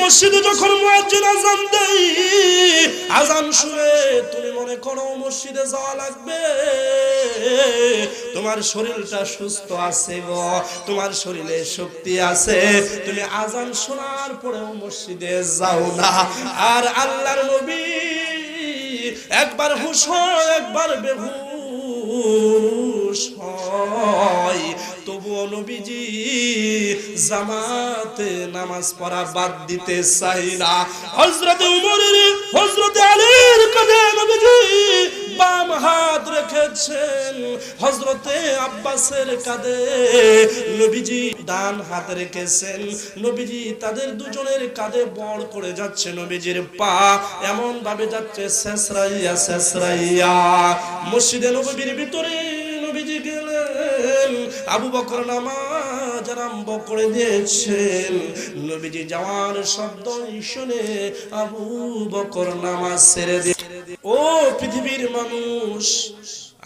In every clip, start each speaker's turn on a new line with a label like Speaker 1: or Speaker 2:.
Speaker 1: মসজিদে যখন মুয়াজ্জিন আযান দেয়, আযান শুনে তুমি মনে করো মসজিদে যাওয়া লাগবে, তোমার শরীরটা সুস্থ আছে গো, তোমার শরীরে শক্তি আছে, তুমি আযান শোনার পরেও মসজিদে যাও না। আর আল্লাহর নবী একবার হুঁশ হয়, একবার বেহুশ হয়, তবুও নবীজি জামাতে নামাজ পড়া বাদ দিতে চাই না। হযরতে উমরের, হযরতে আলীর কাঁধে নবীজি বাম হাত রেখেছেন, হযরতে আব্বাসের কাঁধে নবীজি ডান হাত রেখেছেন। নবীজি তাদের দুজনের কাঁধে বড় করে যাচ্ছে, নবীজির পা এমন ভাবে যাচ্ছে শেষরাইয়া শেষরাইয়া। মসজিদে নববীর ভিতরে নবীজি গেলেন, আবু বকর নামাজ আরম্ভ করে দিয়েছেন। নবীজি যাওয়ার শব্দ শুনে আবু বকর নামাজ ছেড়ে দিয়ে, ও পৃথিবীর মানুষ,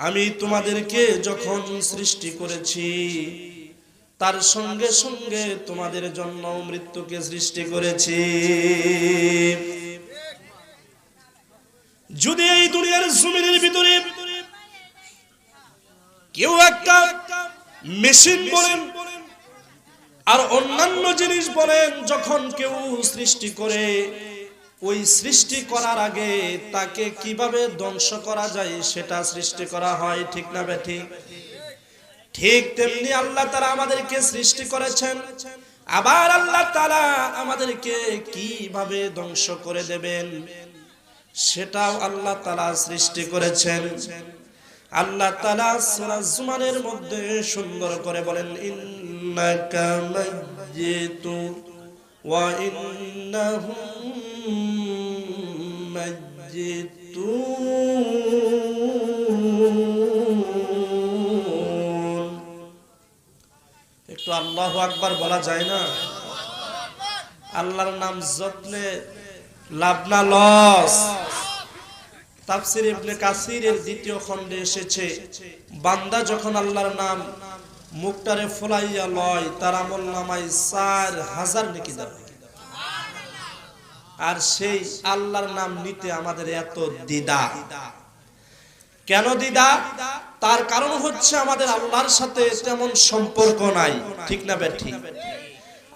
Speaker 1: আমি তোমাদেরকে যখন সৃষ্টি করেছি তার সঙ্গে সঙ্গে তোমাদের জন্য মৃত্যুকে সৃষ্টি করেছি। যদি এই দুনিয়ার জমিনের ভিতরে কেউ একটা মেশিন বলেন আর অন্যান্য জিনিস বলেন, যখন কেউ সৃষ্টি করে, ওই সৃষ্টি করার আগে তাকে কিভাবে ধ্বংস করা যায় সেটা সৃষ্টি করা হয়, ঠিক না বেঠিক? ঠিক তেমনি আল্লাহ তাআলা আমাদেরকে সৃষ্টি করেছেন, আবার আল্লাহ তাআলা আমাদেরকে কিভাবে ধ্বংস করে দেবেন সেটাও আল্লাহ তাআলা সৃষ্টি করেছেন। আল্লাহ তাআলা সূরা জুমারের মধ্যে সুন্দর করে বলেন, ইন্নাকা মাইয়িতু ওয়া ইন্নাহুম মাইয়িতুন। একটু আল্লাহু আকবার বলা যায় না? আল্লাহর নাম যত্নে লাভ না লস। তাফসীর ইবনে কাসিরের দ্বিতীয় খণ্ডে এসেছে, বান্দা যখন আল্লাহর নাম মুখটারে ফুলাইয়া লয়, তার আমল নামায় 4000 নেকি দেয়। আর সেই আল্লাহর নাম নিতে আমাদের এত দ্বিধা কেন? দ্বিধা তার কারণ হচ্ছে আমাদের আল্লাহর সাথে তেমন সম্পর্ক নাই, ঠিক না বেঠিক?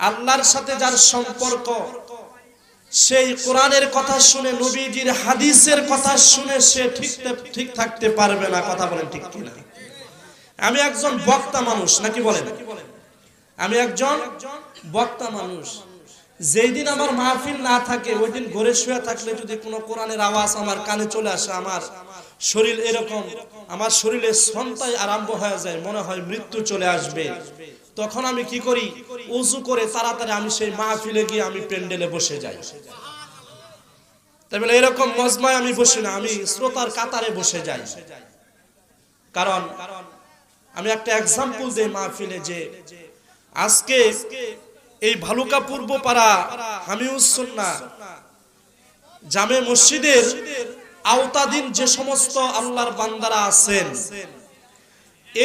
Speaker 1: আল্লাহর সাথে যার সম্পর্ক, সেই কোরআনের কথা শুনে, নবীজির হাদিসের কথা শুনে সে ঠিক থাকতে পারবে না। কথা বলেন ঠিক কিনা? আমি একজন বক্তা মানুষ, নাকি বলেন? আমি একজন বক্তা মানুষ। যেই দিন আমার মাহফিল না থাকে, ওই দিন ঘরে শুয়ে থাকলে যদি কোনো কোরআনের আওয়াজ আমার কানে চলে আসে, আমার শরীর এরকম, আমার শরীরে সন্তায় আরম্ভ হয়ে যায়, মনে হয় মৃত্যু চলে আসবে। তখন আমি কি করি? ওযু করে তাড়াতাড়ি আমি সেই মাহফিলে গিয়ে আমি প্যান্ডেলে বসে যাই। তাই বলে এরকম মজমায় আমি বসি না, আমি শ্রোতার কাতারে বসে যাই। কারণ আমি একটা এক্সাম্পল দেই মাহফিলে, যে আজকে এই ভালুকা পূর্বপাড়া হামিউস সুন্নাহ জামে মসজিদের আওতাধীন যে সমস্ত আল্লাহর বান্দারা আছেন,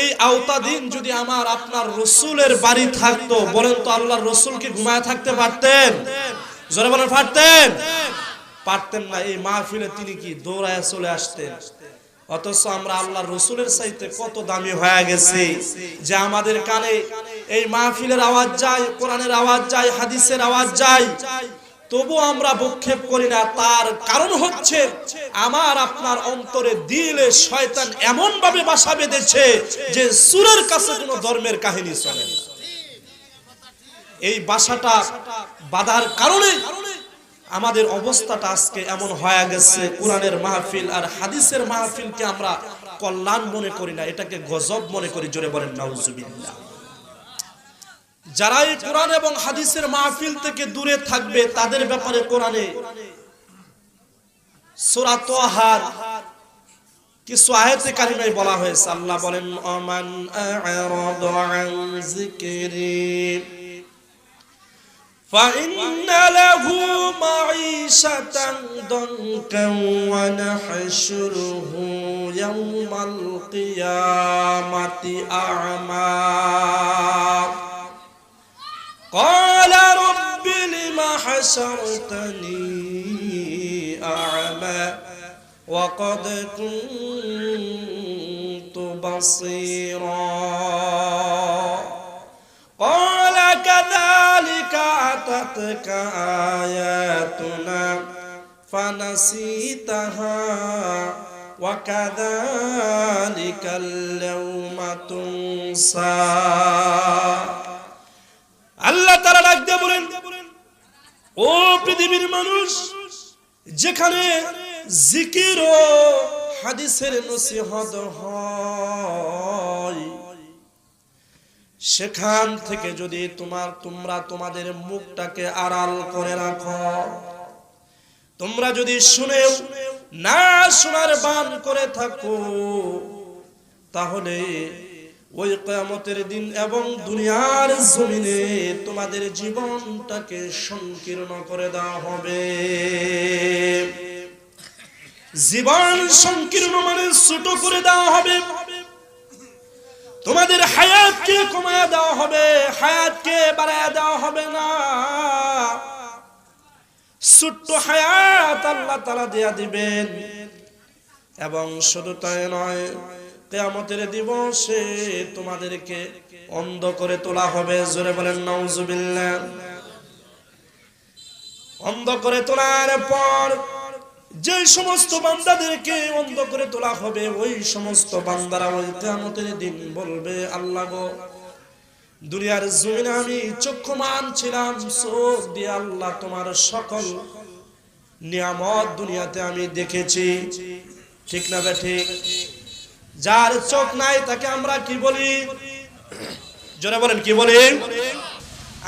Speaker 1: এই আওতাধীন যদি আমার আপনার রাসূলের বাড়ি থাকতো, বলেন তো আল্লাহর রাসূল কি ঘুমায় থাকতে পারতেন? জোরে বলেন, পারতেন? পারতেন না। এই মাহফিলে তিনি কি দৌড়ায় চলে আসতেন। অথচ আমরা আল্লাহর রাসূলের চাইতে কত দামি হয়ে গেছি, যে আমাদের কানে এই মাহফিলের আওয়াজ যায়, কোরআনের আওয়াজ যায়, হাদিসের আওয়াজ যায়, তবু আমরা ভক্ষেপ করি না। তার কারণ হচ্ছে আমার আপনার অন্তরে, দিলে শয়তান এমন ভাবে বাসা বেঁধেছে যে সূরের কাছে কোনো ধর্মের কাহিনী চলে না। এই বাসাটা বাঁধার কারণে আমাদের অবস্থাটা আজকে এমন হয়ে গেছে। কোরআনের মাহফিল আর হাদিসের মাহফিলকে আমরা কল্যাণ মনে করি না, এটাকে গজব মনে করি। জোরে বলেন নাউজুবিল্লাহ। যারা এই কোরআন এবং হাদিসের মাহফিল থেকে দূরে থাকবে, তাদের ব্যাপারে কোরআনে সূরা তাহার কিছু আয়াতে কারিমায় বলা হয়েছে। আল্লাহ বলেন, আমান আ'রাদা আন যিকরি فإن له معيشة ضنكا ونحشره يوم القيامة أعمى قال رب لم حشرتني أعمى وقد كنت بصيرا قال كذلك أتتك آياتنا فنسيتها وكذلك اليوم تنسى আল্লাহ তাআলা ডাক দিয়ে বলেন, ও পৃথিবীর মানুষ, যেখানে জিকির ও হাদিসের নসিহত হয় সেখান থেকে যদি তোমরা তোমাদের মুখটাকে আড়াল করে রাখো, তোমরা যদি শুনেও না শোনার বান করে থাকো, তাহলে ওই কিয়ামতের দিন এবং দুনিয়ার জমিনে তোমাদের জীবনটাকে সংকীর্ণ করে দেওয়া হবে। জীবন সংকীর্ণ মানে ছোট করে দেওয়া হবে, তোমাদের হায়াতকে কমায় দেওয়া হবে, হায়াতকে বাড়ায় দেওয়া হবে না। ছোট্ট হায়াত আল্লাহ তাআলা দেয়া দিবেন। এবং শুধু তাই নয়, কিয়ামতের দিবসে তোমাদেরকে অন্ধ করে তোলা হবে। জোরে বলেন নাউজুবিল্লাহ। অন্ধ করে তোলার পর যে সমস্ত বান্দাদেরকে অন্ধ করে তোলা হবে, ওই সমস্ত বান্দারা ওই কিয়ামতের দিন বলবে, আল্লাহ গো, দুনিয়ার জমিনে আমি চক্ষুমান ছিলাম, চোখ দিয়ে আল্লাহ তোমার সকল নিয়ামত দুনিয়াতে আমি দেখেছি। ঠিক না বে ঠিক? যার চোখ নাই তাকে আমরা কি বলি? জোরে বলেন কি বলি?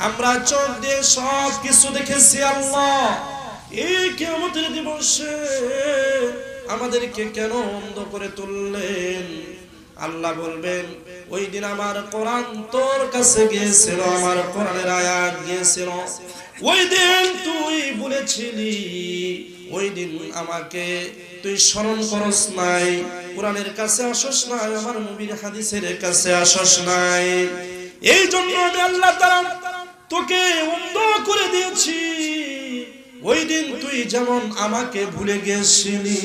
Speaker 1: আমরা চোখ দিয়ে সব কিছু দেখেছি। আল্লাহ এই কিয়ামতের দিবসে আমাদেরকে কেন অন্ধ করে তুললেন? আল্লাহ বলবেন, ওই দিন আমার কোরআন তোর কাছে গিয়েছিল, আমার কোরআনের আয়াত গিয়েছিল, ওই দিন তুই বলেছিলি, ওই দিন আমাকে তুই স্মরণ করস নাই, কোরআনের কাছে আসস নাই, আমার নবীর হাদিসের কাছে আসস নাই। এই জন্য আমি আল্লাহ তাআলা তোকে অন্ধ করে দিয়েছি। ওই দিন তুই যেমন আমাকে ভুলে গেছিলি,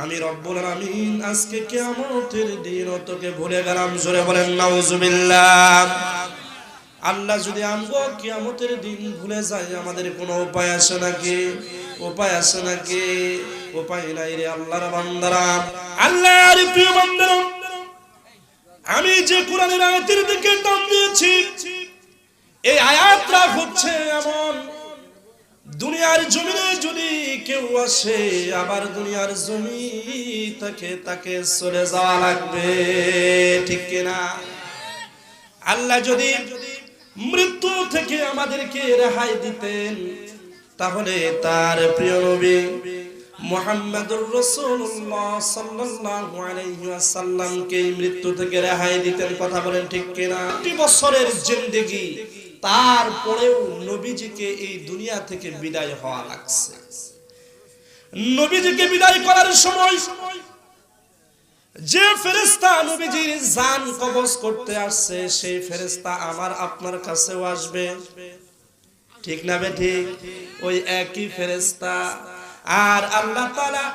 Speaker 1: আমি রব্বুল আলামিন আজকে কিয়ামতের দিন তোকে ভুলে গেলাম। জোরে বলেন নাউজুবিল্লাহ। আল্লাহ যদি আমগো কিয়ামতের দিন ভুলে যায়, আমাদের কোনো উপায় আছে নাকি? উপায় আছে নাকি? উপায় নাই রে আল্লাহর বান্দারা। আল্লাহর প্রিয় বান্দারা, আমি যে কোরআনের আয়াতের দিকে টান দিয়েছি, এই আয়াতটা হচ্ছে এমন, দুনিয়ার জমিনে যদি কেউ আসে, আবার দুনিয়ার জমি থেকে তাকে চলে যাওয়া লাগবে। ঠিক কিনা? আল্লাহ যদি মৃত্যু থেকে আমাদেরকে রেহাই দিতেন, তাহলে তার প্রিয় নবী মুহাম্মদুর রাসূলুল্লাহ সাল্লাল্লাহু আলাইহি ওয়াসাল্লামকে মৃত্যু থেকে রেহাই দিতেন। কথা বলেন ঠিক কিনা? 20 বছরের জিন্দেগি, তারপরেও নবীজিকে এই দুনিয়া থেকে বিদায় হওয়া লাগছে। নবীজিকে বিদায় করার সময় যে ফেরেশতা নবীজির জান কবজ করতে আসছে, সেই ফেরেশতা আমার আপনার কাছেও আসবে। ঠিক না বে ঠিক? ওই একই ফেরেশতা। আর আল্লাহ তাআলা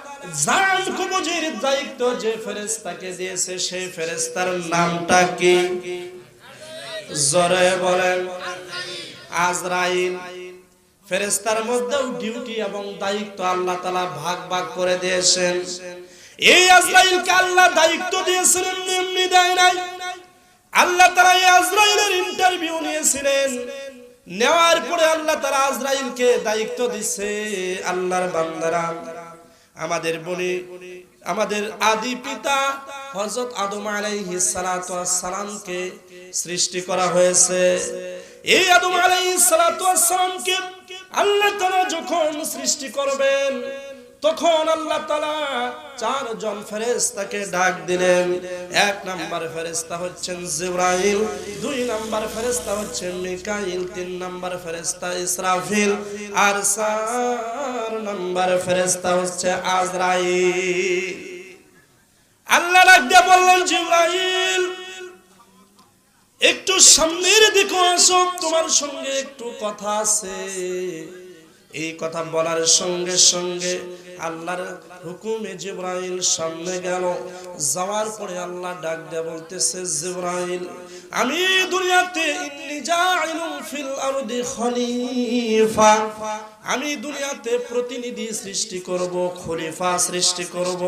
Speaker 1: জান কবজের দায়িত্ব যে ফেরেশতাকে দিয়েছে, সেই ফেরেশতার নামটা কি? জোরে বলেন। আজরাইল। ফেরেশতার মধ্যেও ডিউটি এবং দায়িত্ব আল্লাহ তাআলা ভাগ ভাগ করে দিয়েছেন। এই আজরাইলকে আল্লাহ দায়িত্ব দিয়েছেন, এমনি দেয় নাই। আল্লাহ তাআলা এই আজরাইলের ইন্টারভিউ নিয়েছিলেন। নেওয়ার পরে আল্লাহ তাআলা আজরাইলকে দায়িত্ব দিছে, আল্লাহর বান্দারা, আমাদের বনি, আমাদের আদি পিতা হযরত আদম আলাইহিস সালাতু ওয়াস সালামকে সৃষ্টি করা হয়েছে। এই আদম আলাইহিস সালাতু ওয়াস সালামকে আল্লাহ তাআলা যখন সৃষ্টি করবেন, তখন আল্লাহ তাআলা 4 জন ফেরেশতাকে ডাক দিলেন। 1 নাম্বার ফেরেশতা হচ্ছেন জিবরাইল, 2 নাম্বার ফেরেশতা হচ্ছেন মিকাইল, 3 নাম্বার ফেরেশতা ইসরাফিল, আর 4 নাম্বার ফেরেশতা হচ্ছে আজরাইল। আল্লাহ ডাক দিয়ে বললেন, জিবরাইল একটু সামনের দিকে আসো, তোমার সঙ্গে একটু কথা আছে। এই কথা বলার সঙ্গে সঙ্গে আল্লাহর হুকুমে জিবরাইল সামনে গেল। যাওয়ার পরে আল্লাহ ডাক দিয়ে বলতেছে, জিবরাইল, আমি দুনিয়াতে ইন্নী জাইলুন ফিল আরদি খলিফা, আমি দুনিয়াতে প্রতিনিধি সৃষ্টি করব, খলিফা সৃষ্টি করব,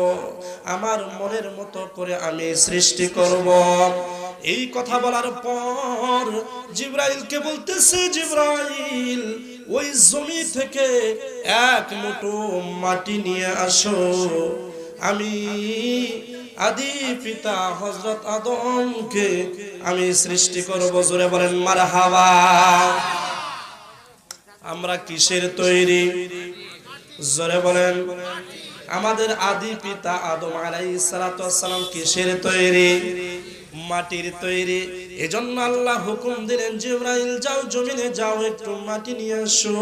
Speaker 1: আমার মনের মতো করে আমি সৃষ্টি করব। এই কথা বলার পর জিবরাইলকে বলতেছে, জিবরাইল, ওই জমি থেকে এক মুঠো মাটি নিয়ে আসো, আমি আদি পিতা হযরত আদমকে আমি সৃষ্টি করব। জোরে বলেন মারহাবা। আমরা কিসের তৈরি? জোরে বলেন। আমাদের আদি পিতা আদম আলাইহিস সালাতু ওয়াস সালাম কিসের তৈরি? মাটির তৈরি। এজন্য আল্লাহ হুকুম দিলেন, জিবরাইল যাও, জমিনে যাও, একটু মাটি নিয়ে আসো।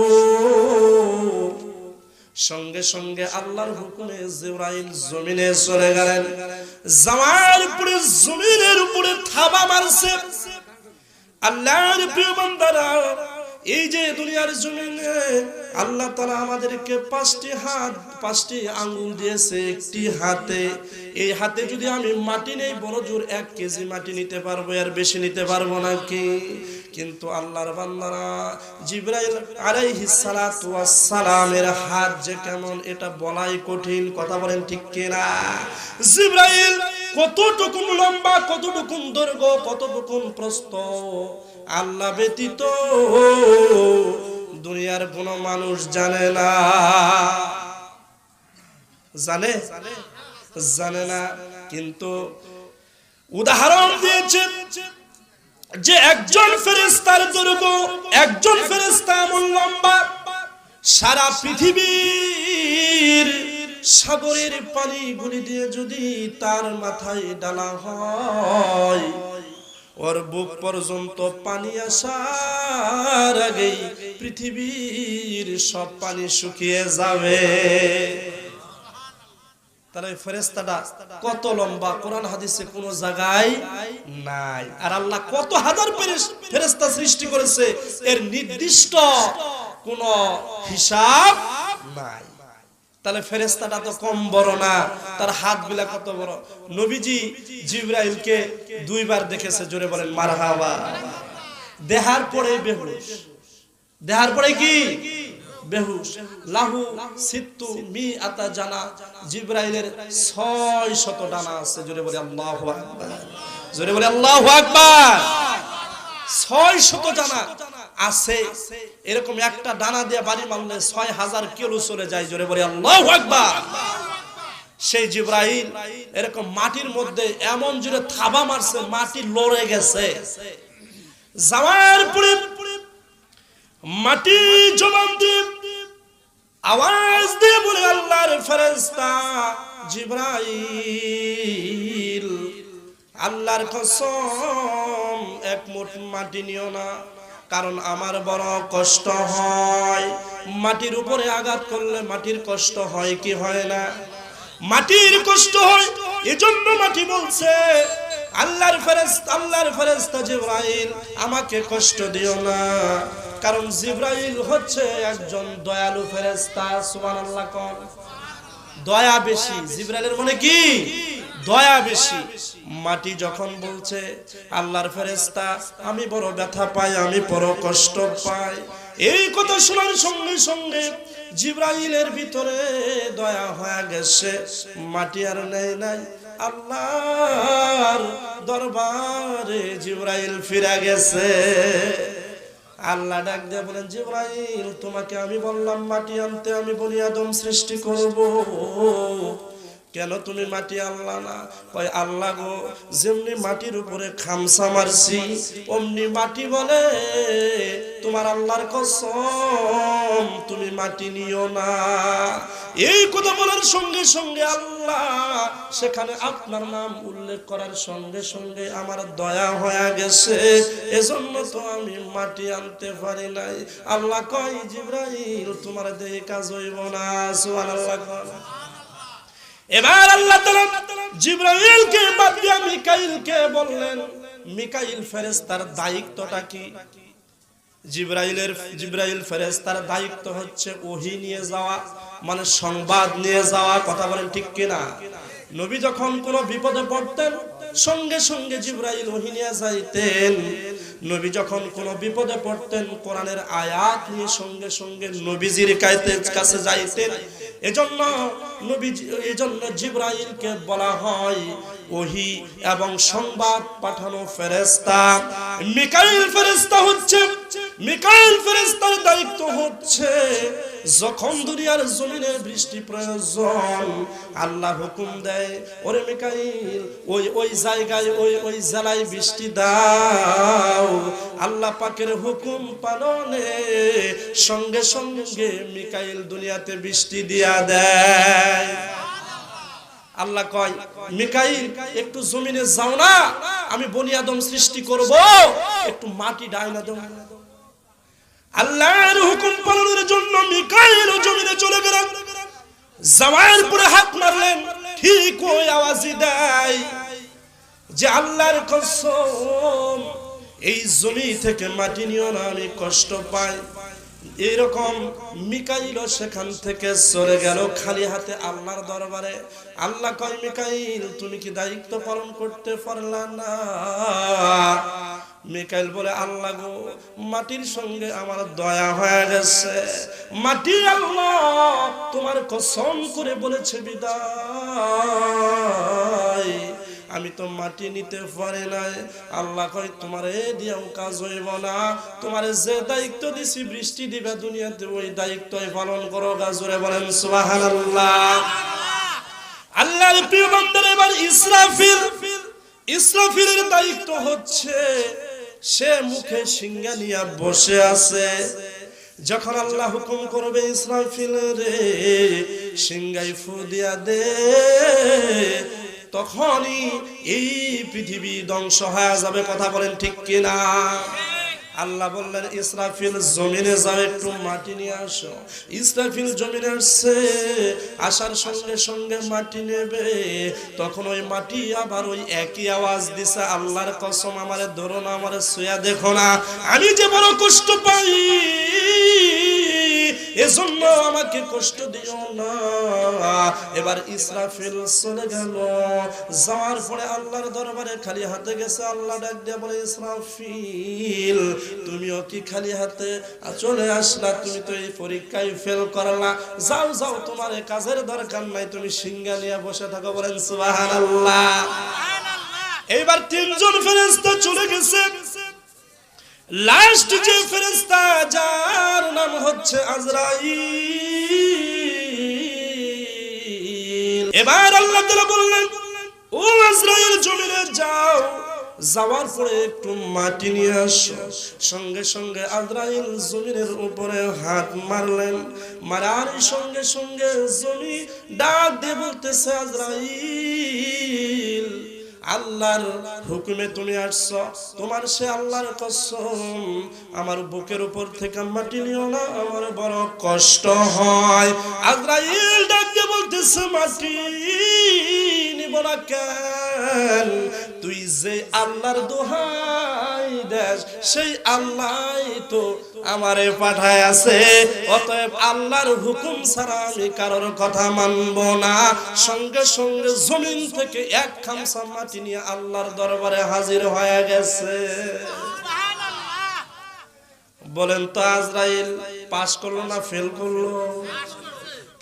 Speaker 1: সঙ্গে সঙ্গে আল্লাহর হুকুমে জিবরাইল জমিনে চলে গেলেন। যাওয়ার পরে জমিনের উপরে থাবা মারছে। আল্লাহর প্রিয় বান্দারা, এই যে দুনিয়ার জমিনে আল্লাহ তাআলা আমাদেরকে 5টি হাত, 5টি আঙ্গুল দিয়েছে একটি হাতে। এই হাতে যদি আমি মাটি নেই, বড় জোর 1 কেজি মাটি নিতে পারবো, এর বেশি নিতে পারবো নাকি? কিন্তু আল্লাহর বান্দারা, জিবরাইল আলাইহিস সালাতু ওয়াস সালামের হাত যে কেমন, এটা বলাই কঠিন। কথা বলেন ঠিক কিনা? জিবরাইল কতটুকু লম্বা, কতটুকু দৈর্ঘ্য, কতটুকু প্রস্থ, আল্লাহ ব্যতীত দুনিয়ার কোন মানুষ জানে না। জানে? জানে না। কিন্তু উদাহরণ দিয়েছে যে একজন ফেরেশতার দৈর্ঘ্য, একজন ফেরেশতা এমন লম্বা, সারা পৃথিবীর সাগরের পানিগুলি দিয়ে যদি তার মাথায় ডালা হয়, ওর বুক পর্যন্ত পানি আসার আগেই পৃথিবীর সব পানি শুকিয়ে যাবে। তাহলে ফেরেশতাটা কত লম্বা, কোরআন হাদিসে কোন জায়গায় নাই। আর আল্লাহ কত হাজার ফেরেশতা সৃষ্টি করেছে, এর নির্দিষ্ট কোন হিসাব নাই। তাহলে ফেরেশতাটা তো কম বড় না, তার হাতগুলা কত বড়। নবীজি জিবরাইলকে 2 বার দেখেছে। জোরে বলেন মারহাবা। দেহার পরে বেহুশ, দেহার পরে কি বেহুশ। লাহু সিত্তু মিআতা জানা, জিবরাইলের 600 ডানা আছে। জোরে বলে আল্লাহু আকবার। জোরে বলে আল্লাহু আকবার। 600 ডানা আছে। এরকম একটা ডানা দিয়ে বাড়ি মারলে 6000 কিলো চলে যায়। জোরে বলে আল্লাহু আকবার। সেই জিবরাইল এরকম মাটির মধ্যে এমন জোরে থাবা মারছে, মাটি লড়ে গেছে। যাওয়ার পরে মাটি জবাব দিয়ে আওয়াজ দিয়ে বলে, আল্লাহর ফেরেশতা জিবরাইল, আল্লাহর কসম, 1 মুঠ মাটি নিও না, কারণ আমার বড় কষ্ট হয়। মাটির উপরে আঘাত করলে মাটির কষ্ট হয় কি হয় না? মাটির কষ্ট হয়। এজন্য মাটি বলছে, আল্লাহর ফেরেশতা জিবরাইল, আমাকে কষ্ট দিও না, কারণ জিবরাইল হচ্ছে একজন দয়ালু ফেরেশতা। সুবহানাল্লাহ। কোন দয়া বেশি জিবরাইলের, মনে কি দয়া বেশি। মাটি যখন বলছে, আল্লাহর ফেরেশতা, আমি বড় ব্যথা পাই, আমি বড় কষ্ট পাই, এই কথা শোনার সঙ্গে সঙ্গে জিবরাইলের ভিতরে দয়া হয়ে গেছে। মাটি আর নেই নাই, আল্লাহর দরবারে জিবরাইল ফিরে গেছে। আল্লাহ ডাক দিয়ে বলেন, জিবরাইল, তোমাকে আমি বললাম মাটি আনতে, আমি বনি আদম সৃষ্টি করব, কেন তুমি মাটি আনলা না? কয়, আল্লাহ গো, যেমনি মাটির উপরে খামসা মারছি, অমনি মাটি বলে, তোমার আল্লাহর কসম, তুমি মাটি নিও না। এই কথা বলার সঙ্গে সঙ্গে আল্লাহ সেখানে আপনার নাম উল্লেখ করার সঙ্গে সঙ্গে আমার দয়া হয়ে গেছে, এজন্য তো আমি মাটি আনতে পারি নাই। আল্লাহ কয়, জিবরাইল, তোমার দিয়ে কাজ হইব না। সুবহানাল্লাহ। এবার আল্লাহ তাআলা জিবরাইলকে বাদ দিয়ে মিকাইলকে বললেন, মিকাইল ফেরেশতার দায়িত্বটা কি? জিবরাইল ফেরেশতার দায়িত্ব হচ্ছে ওহী নিয়ে যাওয়া, মানে সংবাদ নিয়ে যাওয়া। কথা বলেন ঠিক কিনা? নবী যখন কোনো বিপদে পড়তেন সঙ্গে সঙ্গে জিবরাইল ওহী নিয়ে যাইতেন। নবী যখন কোনো বিপদে পড়তেন কোরআনের আয়াত নিয়ে সঙ্গে সঙ্গে নবীজির কাছে যাইতেন। এজন্য জিবরাইলকে বলা হয় ওহী এবং সংবাদ পাঠানো ফেরেশতা। মিকাইল ফেরেশতার দায়িত্ব হচ্ছে যখন দুনিয়ার জমিনে বৃষ্টি প্রয়োজন, আল্লাহ হুকুম দেয়, ওরে মিকাইল ওই জায়গায় ওই জেলায় বৃষ্টি দাও। আল্লাহ পাকের হুকুম পালনে সঙ্গে সঙ্গে মিকাইল দুনিয়াতে বৃষ্টি দিয়া দেয়। আল্লাহ কয়, মিকাইল একটু জমিনে যাও না, আমি বনি আদম সৃষ্টি করব, একটু মাটি ডাইনা দাও। আল্লাহর হুকুম পালনের জন্য মিকাইল জমিনে চলে গেলেন। যাওয়ার পরে হাত মারলেন, ঠিক ওই আওয়াজই দেয় যে আল্লাহর কসম, এই জমি থেকে মাটি নিও না, আমি কষ্ট পাই। এরকম মিকাইল সেখান থেকে সরে গেল খালি হাতে আল্লাহর দরবারে। আল্লাহ কয়, মিকাইল তুমি কি দায়িত্ব পালন করতে পারলা না? মিকাইল বলে, আল্লাহ গো, মাটির সঙ্গে আমার দয়া হয়ে গেছে। মাটি আল্লাহ তোমার কসম করে বলেছে বিদায়, আমি তো মাটি নিতে পারি নাই। আল্লাহ কয়, তোমারে দিয়াও কাজ হইব না, তোমারে যে দায়িত্ব দিছি বৃষ্টি দিবে দুনিয়াতে, ওই দায়িত্বই পালন করো। গাজরে বলেন সুবহানাল্লাহ। আল্লাহর প্রিয় বান্দা, এবার ইসরাফিলের দায়িত্ব হচ্ছে, সে মুখে সিংহা নিয়ে বসে আছে। যখন আল্লাহ হুকুম করবে ইসরাফিল রে সিংহায় ফু দিয়া দে, তখনই এই পৃথিবী ধ্বংস হয়ে যাবে। কথা বলেন ঠিক কিনা? আল্লাহ বললেন, ইসরাফিল জমিনে যাও, একটু মাটি নিয়ে আসো। ইসরাফিল জমিনে আসছে, আসার সঙ্গে সঙ্গে মাটি নেবে। তখন ওই মাটি আবার ওই একই আওয়াজ দিছে, আল্লাহর কসম, আমারে ধরো না, আমারে ছুঁয়া দেখো না, আমি যে বড় কষ্ট পাই, এজন্য আমাকে কষ্ট দিও না। এবার ইসরাফিল চলে গেল। যাওয়ার পরে আল্লাহর দরবারে খালি হাতে গেছে। আল্লাহ ডাক দিয়ে বলে, ইসরাফিল তুমিও কি খালি হাতে চলে আসলা? তুমি তো এই পরীক্ষায় ফেল করলা। যাও যাও, তোমার কাজের দরকার নাই, তুমি সিংহা নিয়ে বসে থাকো। বলেন সুবহানাল্লাহ। এইবার তিনজন ফেরেশতা চলে গেছে। লাস্ট যে ফেরেশতা, যার নাম হচ্ছে আজরাইল। এবার আল্লাহ তাআলা বললেন, ও আজরাইল জমিনে যাও, যাওয়ার পরে একটু মাটি নিয়ে আসো। সঙ্গে সঙ্গে আজরাইল জমিনের উপরে হাত মারলেন। মারার সঙ্গে সঙ্গে জমি ডাক দিয়ে বলতেছে, আজরাইল আল্লাহর হুকুমে তুমি আসছো, তোমার সে আল্লাহর কসম, আমার বুকের উপর থেকে মাটি নিও না, আমার বড় কষ্ট হয়। আজরাইল ডাক দিয়ে বলতেছে, মাটি নিব না কেন? তুই যে আল্লাহর দোহাই দেস, সেই আল্লাহই তো আমারে পাঠায় আছে, অতএব আল্লাহর হুকুম ছাড়া আমি কারোর কথা মানব না। সঙ্গে সঙ্গে জমিন থেকে এক খামসা মাটি নিয়ে আল্লাহর দরবারে হাজির হয়ে গেছে। বলেন তো, আজরাইল পাস করলো না ফেল করলো?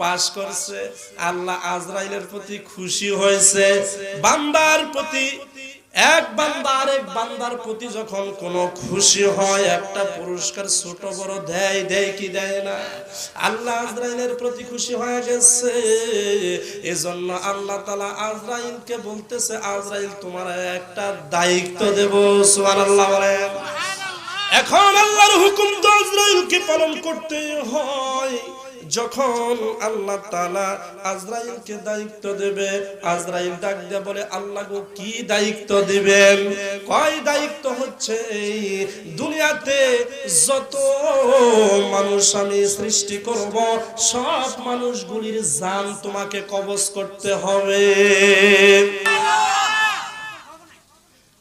Speaker 1: পাস করছে। আল্লাহ আজরাইলের প্রতি খুশি হয়েছে। বান্দার প্রতি, এক বান্দা আরেক বান্দার প্রতি যখন কোনো খুশি হয়, একটা পুরস্কার ছোট বড় দেয় কি দেয় না? আল্লাহ আজরাইলের প্রতি খুশি হয়ে গেছে। এজন্য আল্লাহ তাআলা আজরাইলকে বলতেছে, আজরাইল তোমার একটা দায়িত্ব দেব। সুবহানাল্লাহ বলেন। এখন আল্লাহর হুকুম তো আজরাইলকে পালন করতে হয়। যখন আল্লাহ তাআলা আজরাইলকে দায়িত্ব দেবে, আজরাইল ডাক দিয়ে বলে, আল্লাহ গো, কি দায়িত্ব দিবেন? কয় দায়িত্ব হচ্ছে এই, দুনিয়াতে যত মানুষ আমি সৃষ্টি করব, সব মানুষগুলির জান তোমাকে কবজ করতে হবে।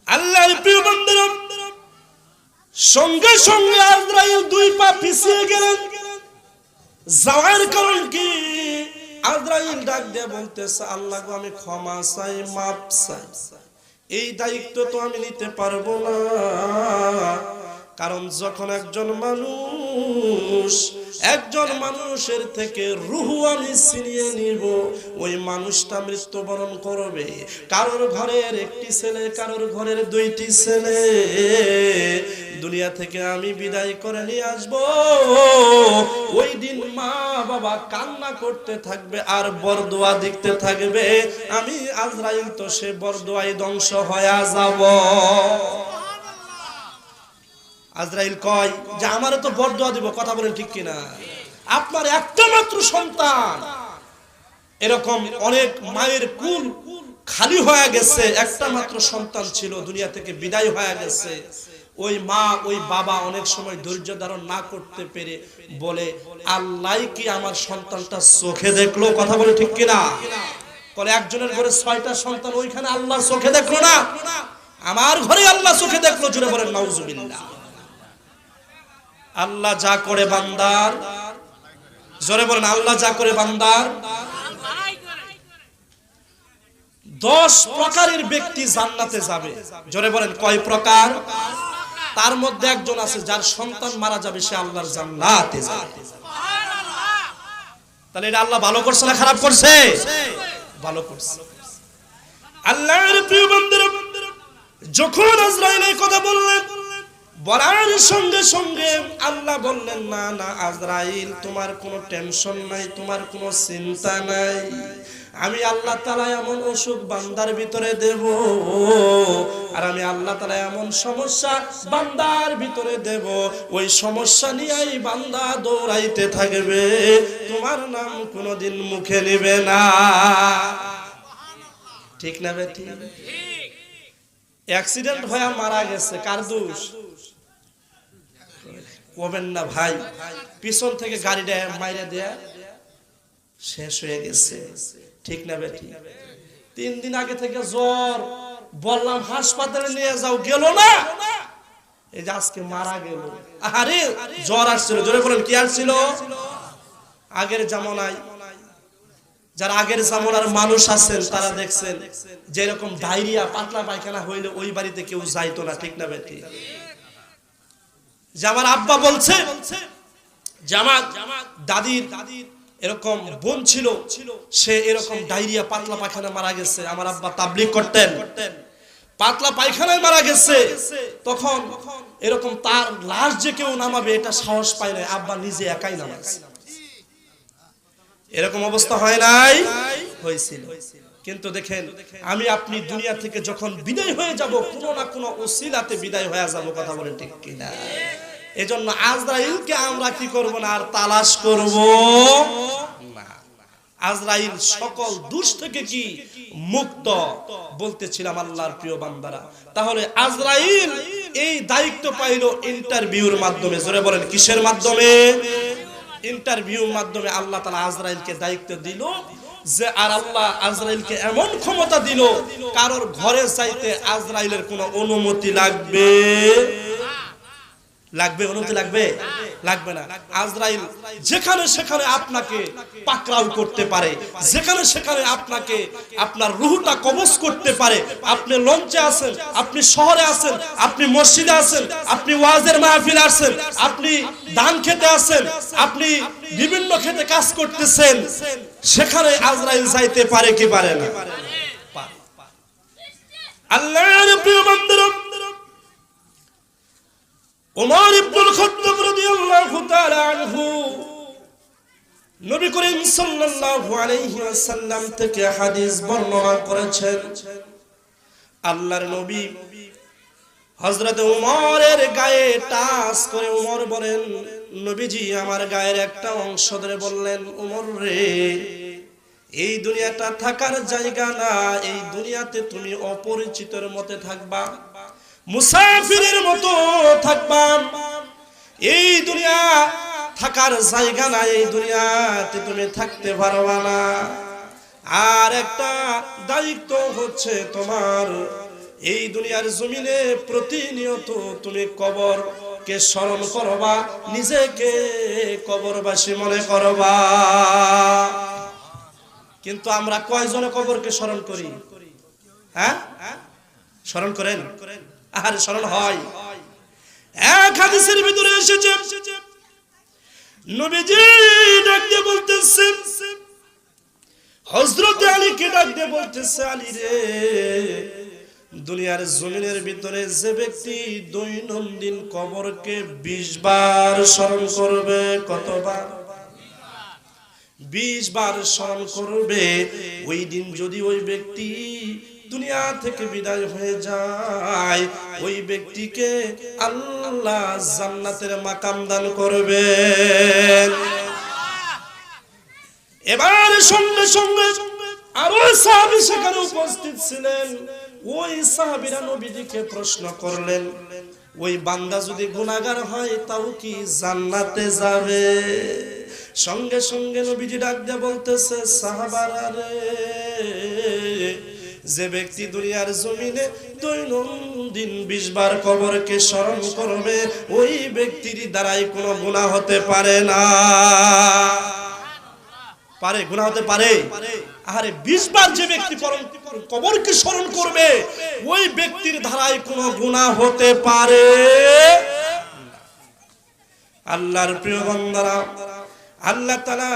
Speaker 1: আল্লাহর প্রিয় বান্দারা, সঙ্গে সঙ্গে আজরাইল দুই পা পিছিয়ে গেলেন। যাওয়ার কারণ কি? আজরাইল ডাক দিয়ে বলতেছে, আল্লাহ গো, আমি ক্ষমা চাই, মাপ চাই, এই দায়িত্ব তো আমি নিতে পারবো না। কারণ যখন একজন মানুষের থেকে রুহু আমি ছিনিয়ে নিব, ওই মানুষটা মৃত্যুবরণ করবে। কারোর ঘরের একটি ছেলে, কারোর ঘরের দুইটি ছেলে দুনিয়া থেকে আমি বিদায় করে নিয়ে আসবো। ওই দিন মা বাবা কান্না করতে থাকবে আর বরদোয়া দিতে থাকবে। আমি আজরাইল তো সে বরদোয়ায় ধ্বংস হয়ে যাব। আজরাইল কয় যে আমারে তো বরদোয়া দিব, কথা বলেন ঠিক কিনা? আপনার একটা মাত্র সন্তান, এরকম অনেক মায়ের কুল খালি হয়ে গেছে, একটা মাত্র সন্তান ছিল, দুনিয়া থেকে বিদায় হয়ে গেছে। ওই মা ওই বাবা অনেক সময় ধৈর্য ধারণ না করতে পেরে বলে, আল্লাহ কি আমার সন্তানটা চোখে দেখলো? কথা বলে ঠিক কিনা? বলে একজনের ঘরে 6টা সন্তান, ওইখানে আল্লাহ চোখে দেখলো না, আমার ঘরে আল্লাহ চোখে দেখলো। জুড়ে বলেন নাউজুবিল্লাহ। আল্লাহ যা করে বান্দার, জোরে বলেন আল্লাহ যা করে বান্দার। 10 প্রকারের ব্যক্তি জান্নাতে যাবে। জোরে বলেন কয় প্রকার? তার মধ্যে একজন আছে যার সন্তান মারা যাবে, সে আল্লাহর জান্নাতে যাবে। তাহলে এটা আল্লাহ ভালো করছে না খারাপ করছে? ভালো করছে। আল্লাহর প্রিয় বান্দারা, যখন আজরাইল এই কথা বললেন, বলার সঙ্গে সঙ্গে আল্লাহ বললেন, না না আজরাইল, তোমার কোনো টেনশন নাই, তোমার কোনো চিন্তা নাই। আমি আল্লাহ তাআলা এমন অসুখ বান্দার ভিতরে দেব, আর আমি আল্লাহ তাআলা এমন সমস্যা বান্দার ভিতরে দেব, ওই সমস্যা নিয়েই বান্দা দৌড়াইতে থাকবে, তোমার নাম কোনোদিন মুখে নেবে না। ঠিক না বেটি? অ্যাক্সিডেন্ট হয়ে মারা গেছে, কার দোষ? কবেন না ভাই, পিছন থেকে গাড়িটা মাইরা দেয়া শেষ হয়ে গেছে। ঠিক না বেটি? 3 দিন আগে থেকে জ্বর, বললাম হাসপাতালে নিয়ে যাও, গেল না, এই যে আজকে মারা গেল। আরে জ্বর আসছিল, জোরে বলেন কি আসছিল? আগের জামানায় যারা আগের জামানার মানুষ আছেন তারা দেখছেন যে এরকম ডায়রিয়া, পাতলা পায়খানা হইলে ওই বাড়িতে কেউ যাইতো না। ঠিক না বেটি? যে আমার আব্বা বলছে যে আমার দাদির এরকম বোন ছিল, সে এরকম ডায়রিয়া পাতলা পায়খানা মারা গেছে। আমার আব্বা তাবলীগ করতেন, পাতলা পায়খানায় মারা গেছে। তখন এরকম তার লাশ যে কেউ নামাবে এটা সাহস পায় না, আব্বা নিজে একাই নামাইছে। এরকম অবস্থা হয় নাই? হয়েছিল। কিন্তু দেখেন, আমি আপনি দুনিয়া থেকে যখন বিদায় হয়ে যাব, কোনো না কোনো ওসিলাতে বিদায় হয়ে যাব। কথা বলেন ঠিক কিনা? এজন্য আজরাইলকে আমরা কি করব না, আর তালাশ করব না। আজরাইল সকল দোষ থেকে কি মুক্ত বলতেছিলাম আল্লাহর প্রিয় বান্দারা। তাহলে আজরাইল এই দায়িত্ব পাইল ইন্টারভিউর মাধ্যমে। জোরে বলেন কিসের মাধ্যমে? ইন্টারভিউর মাধ্যমে আল্লাহ তাআলা আজরাইলকে দায়িত্ব দিল যে, আর আল্লাহ আজরাইলকে এমন ক্ষমতা দিল, কারোর ঘরে যাইতে আজরাইলের কোনো অনুমতি লাগবে? অনুমতি লাগবে না। আজরাইল যেখানে সেখানে আপনাকে পাকড়াও করতে পারে, যেখানে সেখানে আপনাকে আপনার রূহটা কবজ করতে পারে। আপনি লঞ্চে আছেন, আপনি শহরে আছেন, আপনি মসজিদে আছেন, আপনি ওয়াজের মাহফিলে আছেন, আপনি ধান খেতে আছেন, আপনি বিভিন্ন ক্ষেতে কাজ করতেছেন, সেখানে আজরাইল যাইতে পারে কি পারে না? আল্লাহর প্রিয় বান্দারা, ওমর ইবনুল খাত্তাব রাদিয়াল্লাহু তাআলা আনহু নবী করিম সাল্লাল্লাহু আলাইহি ওয়াসাল্লাম থেকে হাদিস বর্ণনা করেছেন। আল্লাহর নবী হযরত ওমরের গায়ে টাচ করে ওমর বলেন, নবীজি আমার গায়ের একটা অংশ ধরে বললেন, ওমর রে, এই দুনিয়াটা থাকার জায়গা না, এই দুনিয়াতে তুমি অপরিচিতের মতো থাকবা, মুসাফিরের মতো থাকবা। এই দুনিয়া থাকার জায়গা না, এই দুনিয়াতে তুমি থাকতে পারবা না। আর একটা দায়িত্ব হচ্ছে তোমার, এই দুনিয়ার জমিনে প্রতিনিয়ত তুমি কবর কে স্মরণ করবা, নিজেকে কবরবাসী মনে করবা। কিন্তু আমরা কয়জনে কবরকে স্মরণ করি? হ্যাঁ, স্মরণ করেন? আর স্মরণ হয়? এক হাদিসের ভিতরে এসেছে, নবীজি ডাক দিয়ে বলতেছেন, হযরত আলীকে ডাক দিয়ে বলতেছে, আলী রে, দুনিয়ার জমিনের ভিতরে যে ব্যক্তি দৈনন্দিন কবরকে 20 বার স্মরণ করবে, কতবার? 20 বার স্মরণ করবে, ওই দিন যদি ওই ব্যক্তি দুনিয়া থেকে বিদায় হয়ে যায়, ওই ব্যক্তিকে আল্লাহ জান্নাতের মাকাম দান করবেন। এবার সঙ্গে সঙ্গে আরো সাহাবী সেখানে উপস্থিত ছিলেন। ওই সাহাবীরা নবীজিকে প্রশ্ন করলেন, ওই বান্দা যদি গুনাহগার হয় তাও কি জান্নাতে যাবে? সঙ্গে সঙ্গে নবীজি ডাক দিয়ে বলতেছে, সাহাবারা রে, যে ব্যক্তি দুনিয়ার জমিনে দৈনন্দিন 20 বার কবরকে স্মরণ করবে, ওই ব্যক্তির দ্বারাই কোনো গুনাহ হতে পারে না। পারে? গুনাহ হতে পারে? আরে 20 বার যে ব্যক্তি কবরকে স্মরণ করবে, ওই ব্যক্তির ধারায় কোনো গুনাহ হতে পারে। আল্লাহর প্রিয় বান্দারা, আল্লাহ তাআলা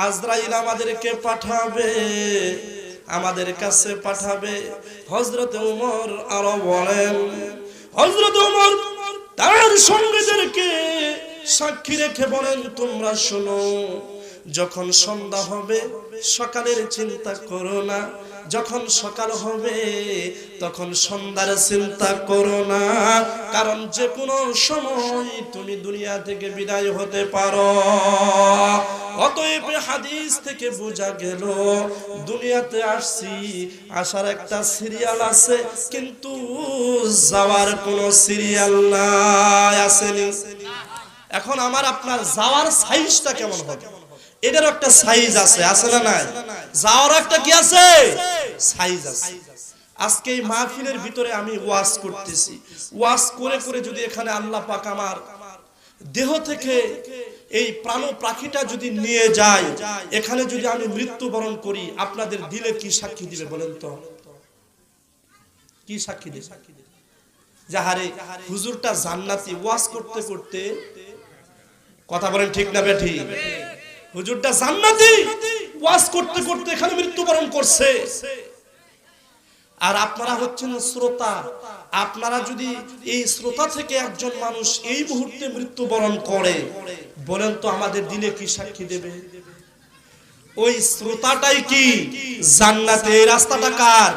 Speaker 1: আজরাইল আমাদেরকে পাঠাবে, আমাদের কাছে পাঠাবে। হযরত ওমর আরো বলেন, হযরত ওমর তার সঙ্গীদেরকে সাক্ষী রেখে বলেন, তোমরা শোনো, যখন সন্ধ্যা হবে সকালের চিন্তা করো না, যখন সকাল হবে তখন সন্ধ্যার চিন্তা করো না, কারণ যে কোনো সময় তুমি দুনিয়া থেকে বিদায় হতে পারো। অতএব হাদিস থেকে বোঝা গেল, দুনিয়াতে আসছি, আসার একটা সিরিয়াল আছে, কিন্তু যাওয়ার কোনো সিরিয়াল নাই। আসেনি? এখন আমার আপনার যাওয়ার সাইজটা কেমন হবে? এটার একটা সাইজ আছে, আছে না নাই? যাওয়ার একটা কি আছে? সাইজ আছে। আজকে এই মাহফিলের ভিতরে আমি ওয়াজ করতেছি, ওয়াজ করে করে যদি এখানে আল্লাহ পাক আমার দেহ থেকে এই প্রাণ পাখিটা যদি নিয়ে যায়, এখানে যদি আমি মৃত্যুবরণ করি, আপনাদের দিলে কি সাক্ষী দিবে বলেন তো? কি সাক্ষী দিবে? যাহারে হুজুরটা জান্নাতি, ওয়াজ করতে করতে, কথা বলেন ঠিক না বেঠি? হুজুরটা জান্নাতি, ওয়াজ করতে করতে এখানে মৃত্যুবরণ করছে। আর আপনারা হচ্ছেন শ্রোতা। আপনারা যদি এই শ্রোতা থেকে একজন মানুষ এই মুহূর্তে মৃত্যুবরণ করে, বলেন তো আমাদের দিলে কি সাক্ষী দেবে? ওই শ্রোতাটাই কি জান্নাতে? এই রাস্তাটা কার?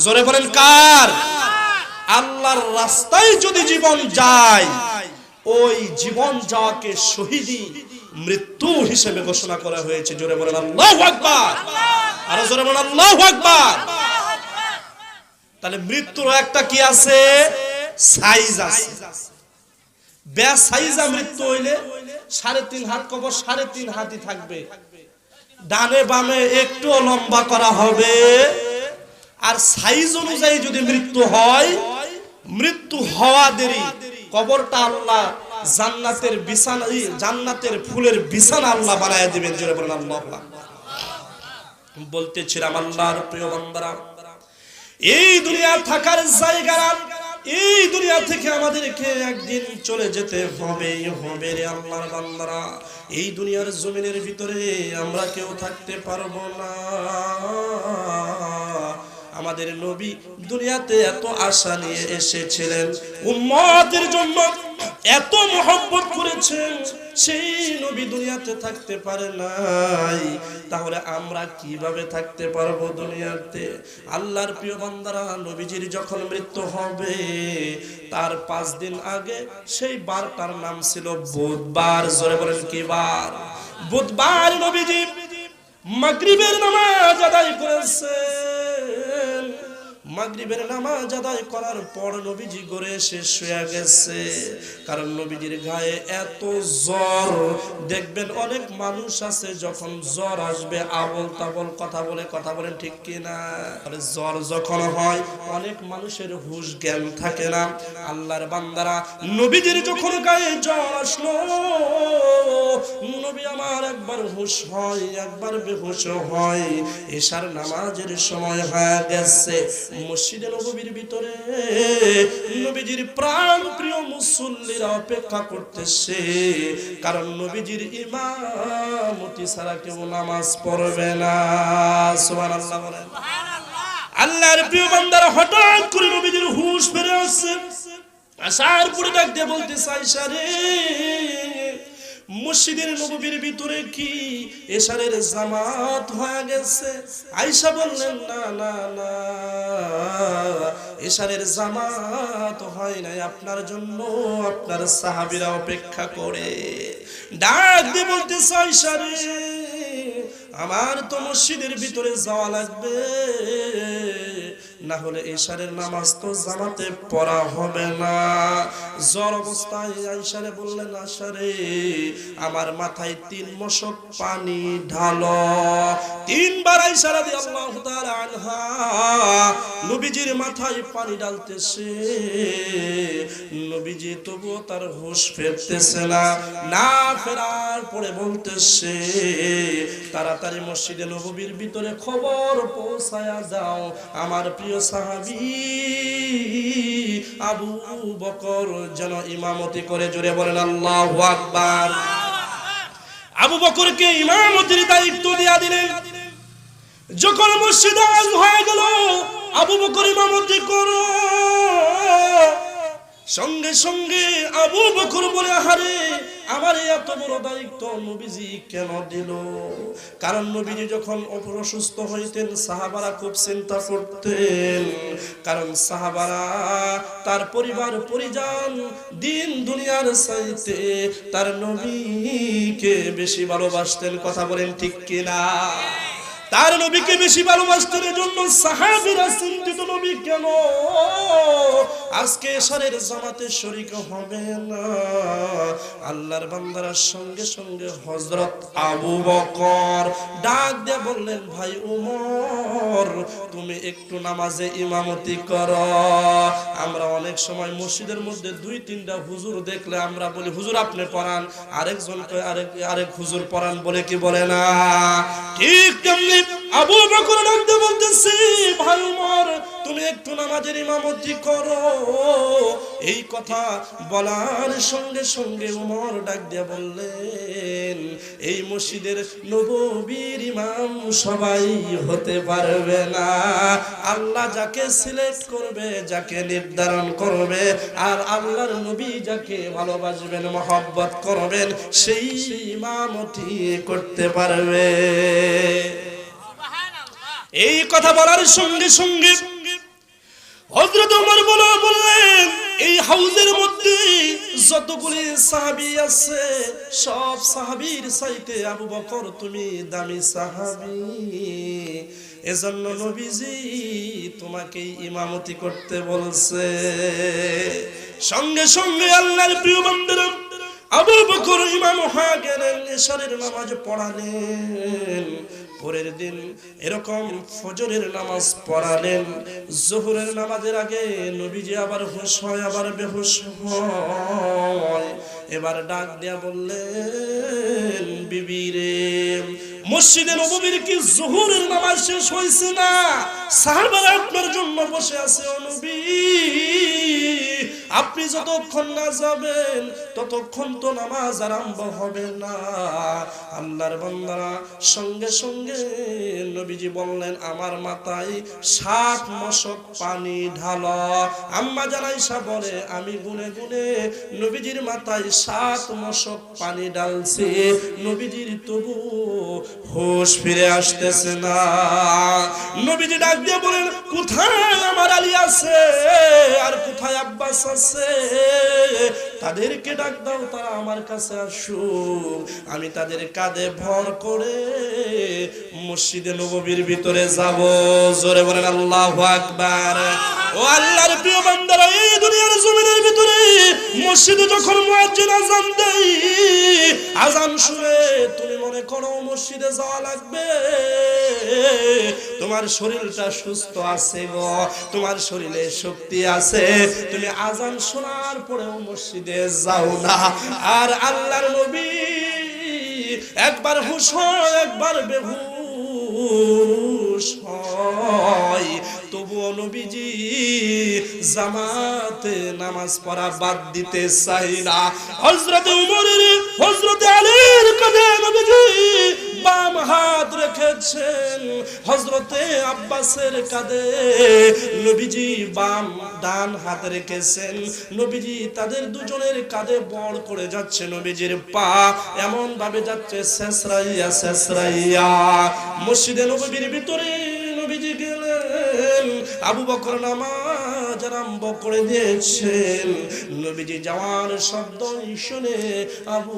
Speaker 1: জোরে বলেন কার? আল্লাহর রাস্তায় যদি জীবন যায়, ওই জীবন যাওয়াকে শহীদি মৃত্যু হিসেবে ঘোষণা করা হয়েছে। জোরে বলেন আল্লাহু আকবার। আরো জোরে বলেন আল্লাহু আকবার। তাহলে মৃত্যুর একটা কি আছে? সাইজ আছে। বেসাইজা মৃত্যু হইলে 3.5 হাত কবর 3.5 হাতই থাকবে, ডানে বামে একটু লম্বা করা হবে। আর সাইজ অনুযায়ী যদি মৃত্যু হয়, মৃত্যু হওয়া দেরি, কবরটা আল্লাহ জান্নাতের বিছানা, জান্নাতের ফুলের বিছানা আল্লাহ বানায় দিবেন। জোরে বলেন আল্লাহু আকবার। বলতেছিলাম আল্লাহর প্রিয় বান্দারা, এই দুনিয়া থাকার জায়গা, এই দুনিয়া থেকে আমাদেরকে একদিন চলে যেতে হবে রে আল্লাহর বান্দারা। এই দুনিয়ার জমিনের ভিতরে আমরা কেউ থাকতে পারবো না। আমাদের নবী দুনিয়াতে এত আশা নিয়ে এসেছিলেন, উম্মতের জন্য এত মহব্বত করেছেন, সেই নবী দুনিয়াতে থাকতে পারে নাই, তাহলে আমরা কিভাবে থাকতে পারবো দুনিয়াতে? আল্লাহর প্রিয় বান্দারা, নবীজির যখন মৃত্যু হবে তার 5 দিন আগে সেই বারটার নাম ছিল বুধবার। জোরে বলেন কি বার? বুধবার নবীজি মাগরিবের নামাজ আদায় করেছেন। মাগরিবের নামাজ আদায় করার পর নবীজি ঘরে এসে শুয়ে গেছে, কারণ নবীজির গায়ে এত জ্বর। দেখবেন অনেক মানুষ আছে যখন জ্বর আসবে আবল তাবল কথা বলেন ঠিক কিনা? জ্বর যখন হয় অনেক মানুষের হুঁশ জ্ঞান থাকে না। আল্লাহর বান্দারা, নবীজির যখন গায়ে জ্বর আসলো, নবী আমার একবার হুঁশ হয় একবার বেহুশ হয়। এশার নামাজের সময় হয়ে গেছে। মসজিদে নববীর ভিতরে নবীজির প্রাণ প্রিয় মুসল্লিরা অপেক্ষা করতেছে, কারণ নবীজির ইমামতি ছাড়া কেউ নামাজ পড়বে না। সুবহানাল্লাহ বলেন। আল্লাহর প্রিয় বান্দারা, হঠাৎ করে নবীজির হুঁশ ফিরে আসছে। আসার পরে ডাক দিয়ে বলতেছে, আয়েশা রে, মসজিদের নববীর ভিতরে কি এশারের জামাত হয়ে গেছে? আয়েশা বললেন, না না না, এশারের জামাত হয় নাই, আপনার জন্য আপনার সাহাবীরা অপেক্ষা করে। ডাক দিয়ে বলতেছে, আয়েশা রে, আমার তো মসজিদের ভিতরে যাওয়া লাগবে, না হলে এশারের নামাজ তো জামাতে পড়া হবে না। জ্বর অবস্থায় আয়েশারে বললেন, আয়েশা রে, আমার মাথায় 3 মশক পানি ঢালো। 3 বার আয়েশা রাদিয়াল্লাহু তাআলা আনহা নবীজির মাথায় পানি ঢালতেছে। নবীজি তবুও তার হুঁশ ফেরতেছে না। না ফেরার পরে বলতেছে, তাড়াতাড়ি মসজিদে নববীর ভিতরে খবর পৌঁছায়া দাও, আমার প্রিয় সাহাবী আবু বকর যেন ইমামতি করে। জোরে বলেন আল্লাহু আকবার। আবু বকরকে ইমামতির দায়িত্ব দিয়া দিলেন। যখন মসজিদ আজ হয়ে গেল, আবু বকর ইমামতি করো। সঙ্গে সঙ্গে আবু বকর বলে, আহারে, আমার এত বড় দায়িত্ব নবীজি কেন দিল? কারণ নবীজি যখন অসুস্থ হইতেন সাহাবারা খুব চিন্তা করতেন, কারণ সাহাবারা তার পরিবার পরিজন দিন দুনিয়ার চাইতে তার নবীকে বেশি ভালোবাসতেন। কথা বলেন ঠিক কিনা? তার নবীকে বেশি ভালোবাসতেন, এজন্য সাহাবীরা চিন্তিত, নবী কেন আজকে এশারের জামাতে শরীক হবে না? আল্লাহর বান্দারা সঙ্গে সঙ্গে হযরত আবু বকর ডাক দিয়ে বললেন, ভাই ওমর, তুমি একটু নামাজে ইমামতি করো। আমরা অনেক সময় মসজিদের মধ্যে 2-3টা হুজুর দেখলে আমরা বলি, হুজুর আপনি পড়ান, আরেকজন আরেক হুজুর পড়ান বলে কি বলে না? ঠিক তেমনি আবু বকর ডাক দিয়ে বলতেছে, ভাই ওমর, তুমি একটু নামাজের ইমামতি করো। এই কথা বলার সঙ্গে সঙ্গে ওমর ডাক দিয়ে বললেন, এই মসজিদের নববীর ইমাম সবাই হতে পারবে না। আল্লাহ যাকে সিলেক্ট করবে, যাকে নির্ধারণ করবে, আর আল্লাহর নবী যাকে ভালোবাসবেন, মহব্বত করবেন, সেই ইমামতি করতে পারবে। এই কথা বলার সঙ্গে সঙ্গে হযরত ওমর বললেন, এই হাউজের মধ্যে যতগুলি সাহাবী আছে সব সাহাবীর চাইতে আবু বকর তুমি দামি সাহাবী, এজন্য নবীজি তোমাকে ইমামতি করতে বলছে। সঙ্গে সঙ্গে আল্লাহর প্রিয় বান্দারা আবু বকর ইমাম হয়ে গেলেন, এশারের নামাজ পড়ালেন। পরের দিন এরকম ফজরের নামাজ পড়ালেন। যোহরের নামাজের আগে নবীজি আবার হুঁশ হয় আবার বেহুশ হয়। এবার ডাক দিয়া বললেন, বিবি রে, মসজিদে নববীর কি যোহরের নামাজ শেষ হয়েছে না? সাহাবারা আপনার জন্য বসে আছে, ও নবী, আপনি যতক্ষণ না যাবেন ততক্ষণ তো নামাজ আরম্ভ হবে না। আল্লাহর বান্দারা সঙ্গে সঙ্গে নবীজি বললেন, আমার মাথায় 7 মশক পানি ঢালো। আম্মা জান আয়েশা বলে, আমি গুনে গুনে নবীজির মাথায় 7 মশক পানি ঢালছি, নবীজির তবু হুঁশ ফিরে আসতেছে না। নবীজি ডাক দিয়ে বলেন, কোথায় আমার আলী আছে আর কোথায় আব্বাস আছে? আছে তাদেরকে ডাক দাও, তারা আমার কাছে আসুক, আমি তাদের কাঁধে ভর করে মসজিদে নববীর ভিতরে যাব। জোরে বলেন আল্লাহু আকবার। ও আল্লাহর প্রিয় বান্দারা, এই দুনিয়ার জমিনের ভিতরে মসজিদে যখন মুয়াজ্জিন আযান দেয়, আযান শুনে তুমি মনে করো মসজিদে যাওয়া লাগবে, তোমার শরীরটা সুস্থ আছে গো, তোমার শরীরে শক্তি আছে, তুমি আযান শোনার পরেও মসজিদে যাও না। আর আল্লাহর নবী একবার হুঁশ হয়, একবার বেহুশ হয়, তবুও নবীজি জামাতে নামাজ পড়া বাদ দিতে চাই না। হযরত উমরের, হযরত আলীর কাঁধে নবীজি বাম হাত রেখেছেন, হযরতে আব্বাসের কাঁধে নবীজি ডান হাত রেখেছেন। নবীজি তাদের দুজনের কাঁধে বড় করে যাচ্ছে, নবীজির পা এমন ভাবে যাচ্ছে শেষরাইয়া শেষরাইয়া। মসজিদে নববীর ভিতরে নবীজি গেলেন, আবু বকর নামাজ আরম্ভ করে দিয়েছেন। নবীজি যাওয়ার শব্দ শুনে আবু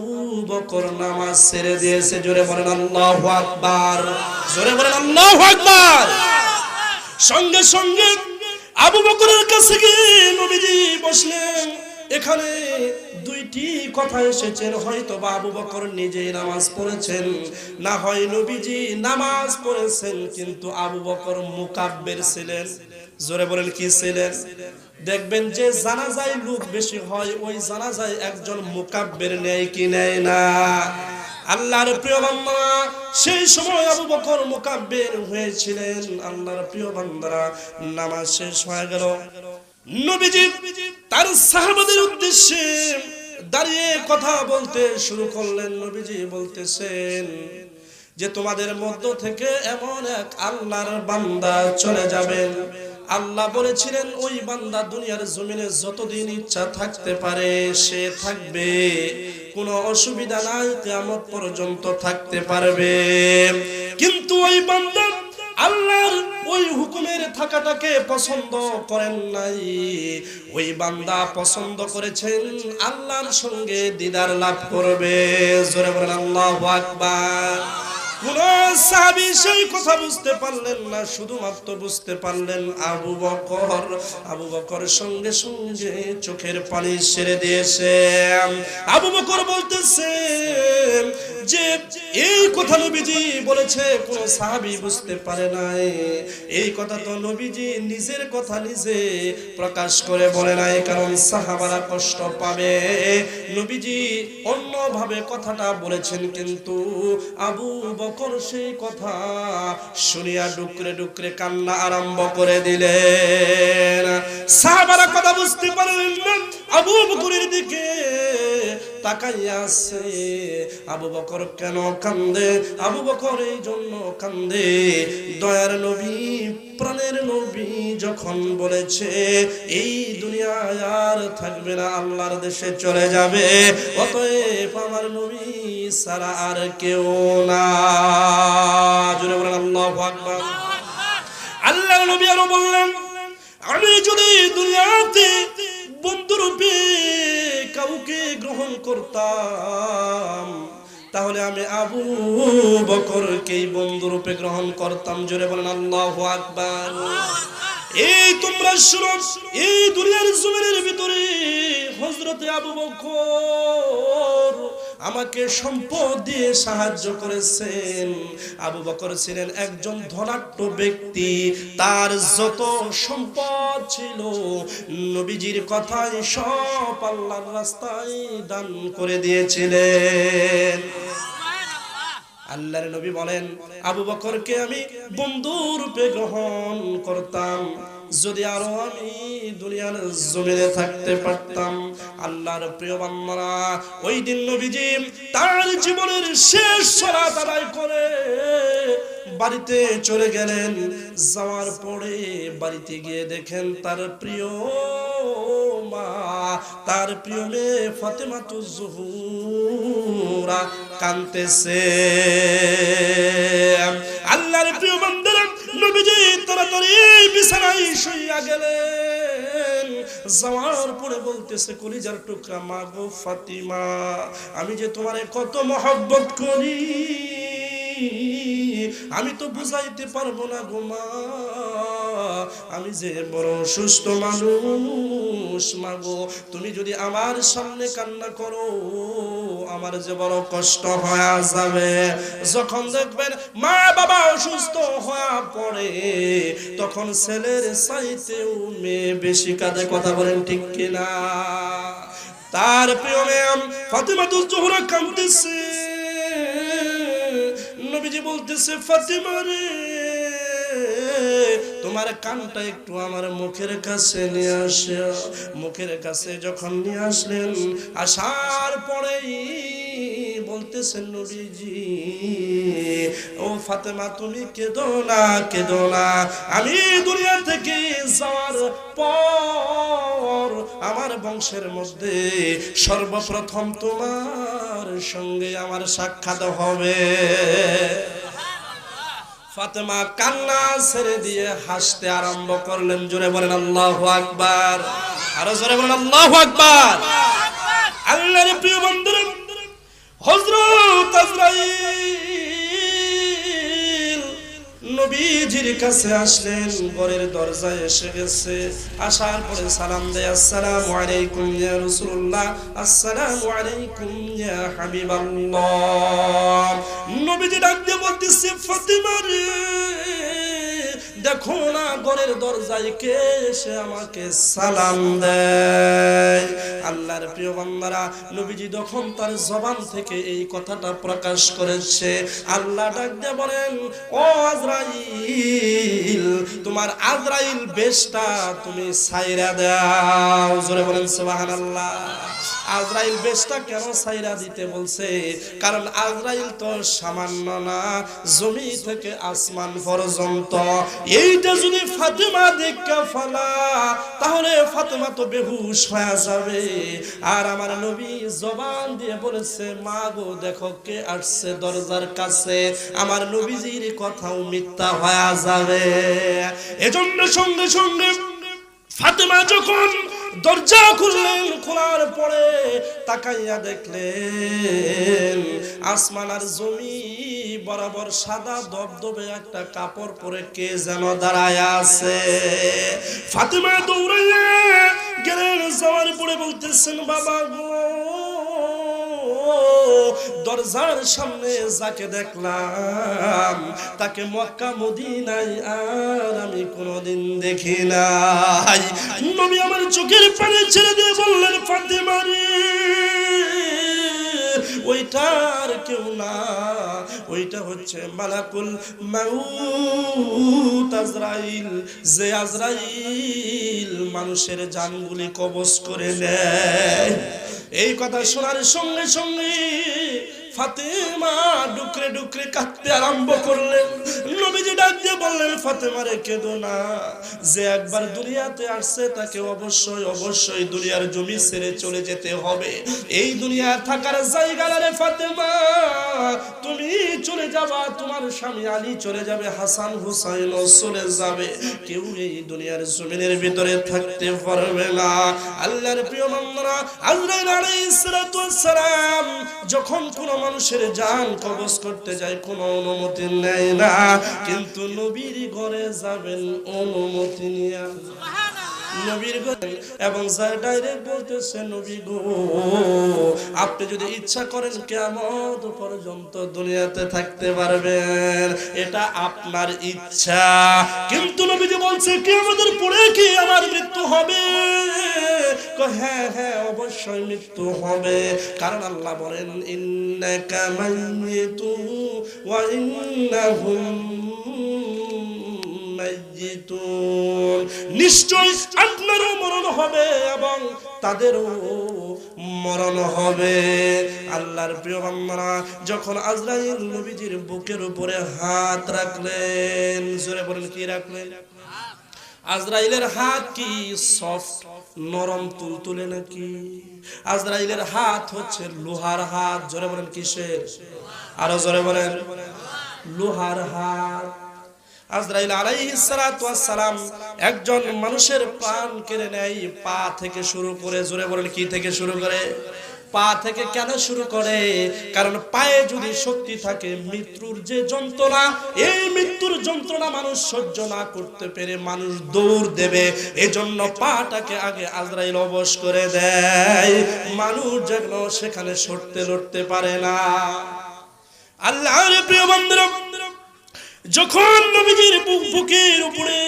Speaker 1: বকর নামাজ ছেড়ে দিয়েছে। জোরে বলেন আল্লাহু আকবার, জোরে বলেন আল্লাহু আকবার। সঙ্গে সঙ্গে আবু বকরের কাছে গিয়ে নবীজি বসলেন। এখানে দুইটি কথা এসেছেন, হয়তো আবু বকর নিজেই নামাজ পড়েছেন, না হয় নবীজি নামাজ পড়েছেন, কিন্তু আবু বকর মুকাব্বির ছিলেন। জোরে বলেন কি ছিলেন? দেখবেন যে জানাজায় লোক বেশি হয়, ওই জানাজায় একজন মুকাব্বির নেয় কি নেয় না? আল্লাহর প্রিয় বান্দা, সেই সময় আবু বকর মুকাব্বির হয়েছিলেন। আল্লাহর প্রিয় বান্দারা, নামাজ শেষ হয়ে গেল, নবীজি তার সাহাবাদের উদ্দেশ্যে দাঁড়িয়ে কথা বলতে শুরু করলেন। নবীজি বলতেছেন যে তোমাদের মধ্য থেকে এমন এক আল্লাহর বান্দা চলে যাবেন, আল্লাহ বলেছিলেন ওই বান্দা দুনিয়ার জমিনে যতদিন ইচ্ছা থাকতে পারে সে থাকবে, কোনো অসুবিধা নাই, কিয়ামত পর্যন্ত থাকতে পারবে। কিন্তু ওই বান্দা আল্লাহর ওই হুকুমের থাকাটাকে পছন্দ করেন নাই, ওই বান্দা পছন্দ করেছেন আল্লাহর সঙ্গে দিদার লাভ করবে। জোরে বলেন আল্লাহু আকবার। কোন সাহাবী সেই কথা বুঝতে পারলেন না, শুধুমাত্র বুঝতে পারলেন আবু বকর। আবু বকর সঙ্গে সঙ্গে চোখের পানি ছেড়ে দিয়েছে। আবু বকর বলতেছে যে এই কথা নবীজি বলেছে, কোন সাহাবী বুঝতে পারে নাই। এই কথা তো নবীজি নিজের কথা নিজে প্রকাশ করে বলে নাই, কারণ সাহাবারা কষ্ট পাবে। নবীজি অন্যভাবে কথাটা বলেছেন, কিন্তু আবু বকর সেই কথা শুনিয়া ডুকরে ডুকরে কান্না আরম্ভ করে দিলেন। সাহাবারা কথা বুঝতে পারলেন না, আবু বকরের দিকে তাকাইয়া আছে। আবু বকর কেন কান্দে? আবু বকর এই জন্য কান্দে, দয়ার নবী, প্রাণের নবী যখন বলেছে এই দুনিয়ায় আর থাকবে না, আল্লাহর দেশে চলে যাবে, অতএব আমার নবী ছাড়া আর কেউ না। জোরে বলেন আল্লাহু আকবার। আল্লাহর নবী আরো বললেন, আমি যদি দুনিয়াতে বন্ধুরূপে কাউকে গ্রহণ করতাম, তাহলে আমি আবু বকরকেই বন্ধুরূপে গ্রহণ করতাম। জোরে বলেন আল্লাহু আকবার। এই তোমরা শুনো, এই দুনিয়ার জমিনের ভিতরে হযরতে আবু বকর আমাকে সম্পদ দিয়ে সাহায্য করেছেন। আবু বকর ছিলেন একজন ধনাঢ্য ব্যক্তি, তার যত সম্পদ ছিল নবীজির কথায় সব আল্লাহর রাস্তায় দান করে দিয়েছিলেন। আল্লাহর নবী বলেন, আবু বকরকে আমি বন্ধুরূপে গ্রহণ করতাম, যদি আরো আমি দুনিয়ার জমিনে থাকতে পারতাম। আল্লাহর প্রিয় বান্দারা, ওই দিন নবীজি তার জীবনের শেষ সালাত আদায় করে বাড়িতে চলে গেলেন। যাওয়ার পরে বাড়িতে গিয়ে দেখেন তার প্রিয় মা, তার প্রিয় মেয়ে ফাতেমাতুজ জোহরা কাঁদতেছে। আল্লাহর প্রিয় বান্দারা, নবীজি তাড়াতাড়ি বিছানায় শুইয়া গেলেন। যাওয়ার পরে বলতেছে কলিজার টুকরা মা গো ফাতিমা, আমি যে তোমারে কত মহব্বত করি আমি তো বুঝাইতে পারবো না গো মা, আমি যে বড় অসুস্থ মানুষ মা গো, তুমি যদি আমার সামনে কান্না করো আমার যে বড় কষ্ট হয়ে যাবে। যখন দেখবেন মা বাবা অসুস্থ হয়ে পড়ে তখন ছেলের চাইতেও মেয়ে বেশি কাঁদে। কথা বলেন ঠিক কিনা? তার প্রিয় মেয়ে ফাতিমাতুজ জোহরা কাঁদতেছে। নবীজি বলতেছে ফাতিমা রে, তোমার কানটা একটু আমার মুখের কাছে নিয়ে আসে। মুখের কাছে যখন নিয়ে আসলেন, আসার পরেই বলতেছেন নবীজি ও ফাতেমা তুমি কেঁদো না, কেঁদো না, আমি দুনিয়া থেকে যাওয়ার পর আমার বংশের মধ্যে সর্বপ্রথম তোমার সঙ্গে আমার সাক্ষাৎ হবে। ফাতেমা কান্না ছেড়ে দিয়ে হাসতে আরম্ভ করলেন। জোরে বলেন আল্লাহু আকবার, আরো জোরে বলেন আল্লাহু আকবার। আল্লাহর প্রিয় বন্ধুরা, হযরত আজরাইল নবীজির কাছে আসলেন, ঘরের দরজায় এসে গেছে। আসার পরে সালাম দেয়, আসসালামু আলাইকুম ইয়া রাসূলুল্লাহ, আসসালামু আলাইকুম ইয়া হাবিবাল্লাহ। নবীজি ডাক দিয়ে বলতেছে ফাতিমা রে, দেখো না ঘরের দরজায় কে এসে আমাকে সালাম দেয়। আল্লাহর প্রিয় বান্দারা, নবীজি যখন তার জবান থেকে এই কথাটা প্রকাশ করেছে, আল্লাহ ডাক দিয়ে বলেন ও আজরাইল, তোমার আজরাইল বেশটা তুমি ছাইরা দাও। জোরে বলেন সুবহানাল্লাহ। আজরাইল বেশটা কেন ছাইরা দিতে বলছে? কারণ আজরাইল তো সামান্য না, জমি থেকে আসমান পর্যন্ত। এইটা যদি ফাতেমা দেখা ফেলা তাহলে ফাতেমা তো বেহুশ হয়ে যাবে। আর আমার নবী জবান দিয়ে বলেছে মা গো দেখো কে আসছে দরজার কাছে, আমার নবীজির কথাও মিথ্যা হয়ে যাবে। এজন্য সঙ্গে সঙ্গে ফাতেমা যখন দরজা খুললেন, খোলার পরে তাকাইয়া দেখলেন আসমান আর জমি বরাবর সাদা দবদবে একটা কাপড় পরে কে যেন দাঁড়ায় আছে। ফাতেমা দৌড়াইয়া গেলেন, যাওয়ার পরে বলতেছেন বাবা গো, দরজার সামনে যাকে দেখলাম তাকে মক্কা মদিনায় আর আমি কোনোদিন দেখি নাই। নবী আমার চোখের পানি ছেড়ে দিয়ে বললেন ফাতেমা রে, ওইটার কেউ না, ওইটা হচ্ছে মালাকুল মাউত আজরাইল, যে আজরাইল মানুষের জানগুলি কবজ করে নেয়। এই কথা শোনার সঙ্গে সঙ্গে ফাতেমা ডুকরে ডুকরে কাঁদতে আরম্ভ করলেন। নবীজি ডাক দিয়ে বললেন ফাতেমা রে কেঁদো না, যে একবার দুনিয়াতে আসছে তাকে অবশ্যই অবশ্যই দুনিয়ার জমি ছেড়ে চলে যেতে হবে। এই দুনিয়া থাকার জায়গা না রে ফাতেমা, তুমি চলে যাবা, তোমার স্বামী আলী চলে যাবে, হাসান হুসাইন চলে যাবে, কেউ এই দুনিয়ার জমিনের ভিতরে থাকতে পারবে না। আল্লাহর প্রিয় বান্দারা, আজরাইল আলাইহিস সালাতু ওয়াস সালাম যখন কোন মানুষের জান কবজ করতে যায় কোনো অনুমতি নেয় না, কিন্তু নবীর ঘরে যাবেন অনুমতি নিয়ে। নবীর ঘরে এবং যার ডাইরেক্ট বলতেছে নবী গো আপনি যদি ইচ্ছা করেন কিয়ামত পর্যন্ত দুনিয়াতে থাকতে পারবেন, এটা আপনার ইচ্ছা। কিন্তু নবীজি বলছে কিয়ামতের পরে কি আমার মৃত্যু হবে? হ্যাঁ হ্যাঁ অবশ্যই মৃত্যু হবে, কারণ আল্লাহ বলেন ইন্নাকা মাইয়িতুন ওয়া ইন্নাহুম মাইয়িতুন, নিশ্চয় আপনারও মরণ হবে এবং তাদেরও মরণ হবে। আল্লাহর প্রিয় বান্দারা, যখন আজরাইল নবীজির বুকের উপরে হাত রাখলেন, জোরে বলেন কি রাখলেন? আজরাইলের হাত কি সফট নরম তুলতুলে নাকি? আজরাইলের হাত হচ্ছে লোহার হাত। জোরে বলেন কিসের? আরো জোরে বলেন। লোহার হাত। আজরাইল আলাইহিস সালাতু ওয়াস সালাম একজন মানুষের প্রাণ কেড়ে নেয় পা থেকে শুরু করে, জোরে বলেন কি থেকে শুরু করে? পা থেকে। কেন শুরু করে? কারণ পায়ে যদি শক্তি থাকে, মৃত্যুর যে যন্ত্রণা, এই মৃত্যুর যন্ত্রণা মানুষ সহ্য না করতে পেরে মানুষ দৌড় দেবে, এজন্য পাটাকে আগে আজরাইল অবশ করে দেয়, মানুষ যেন সেখানে সরতে লড়তে পারে না। আল্লাহর প্রিয় বান্দারা, যখন নবীজির বুকের উপরে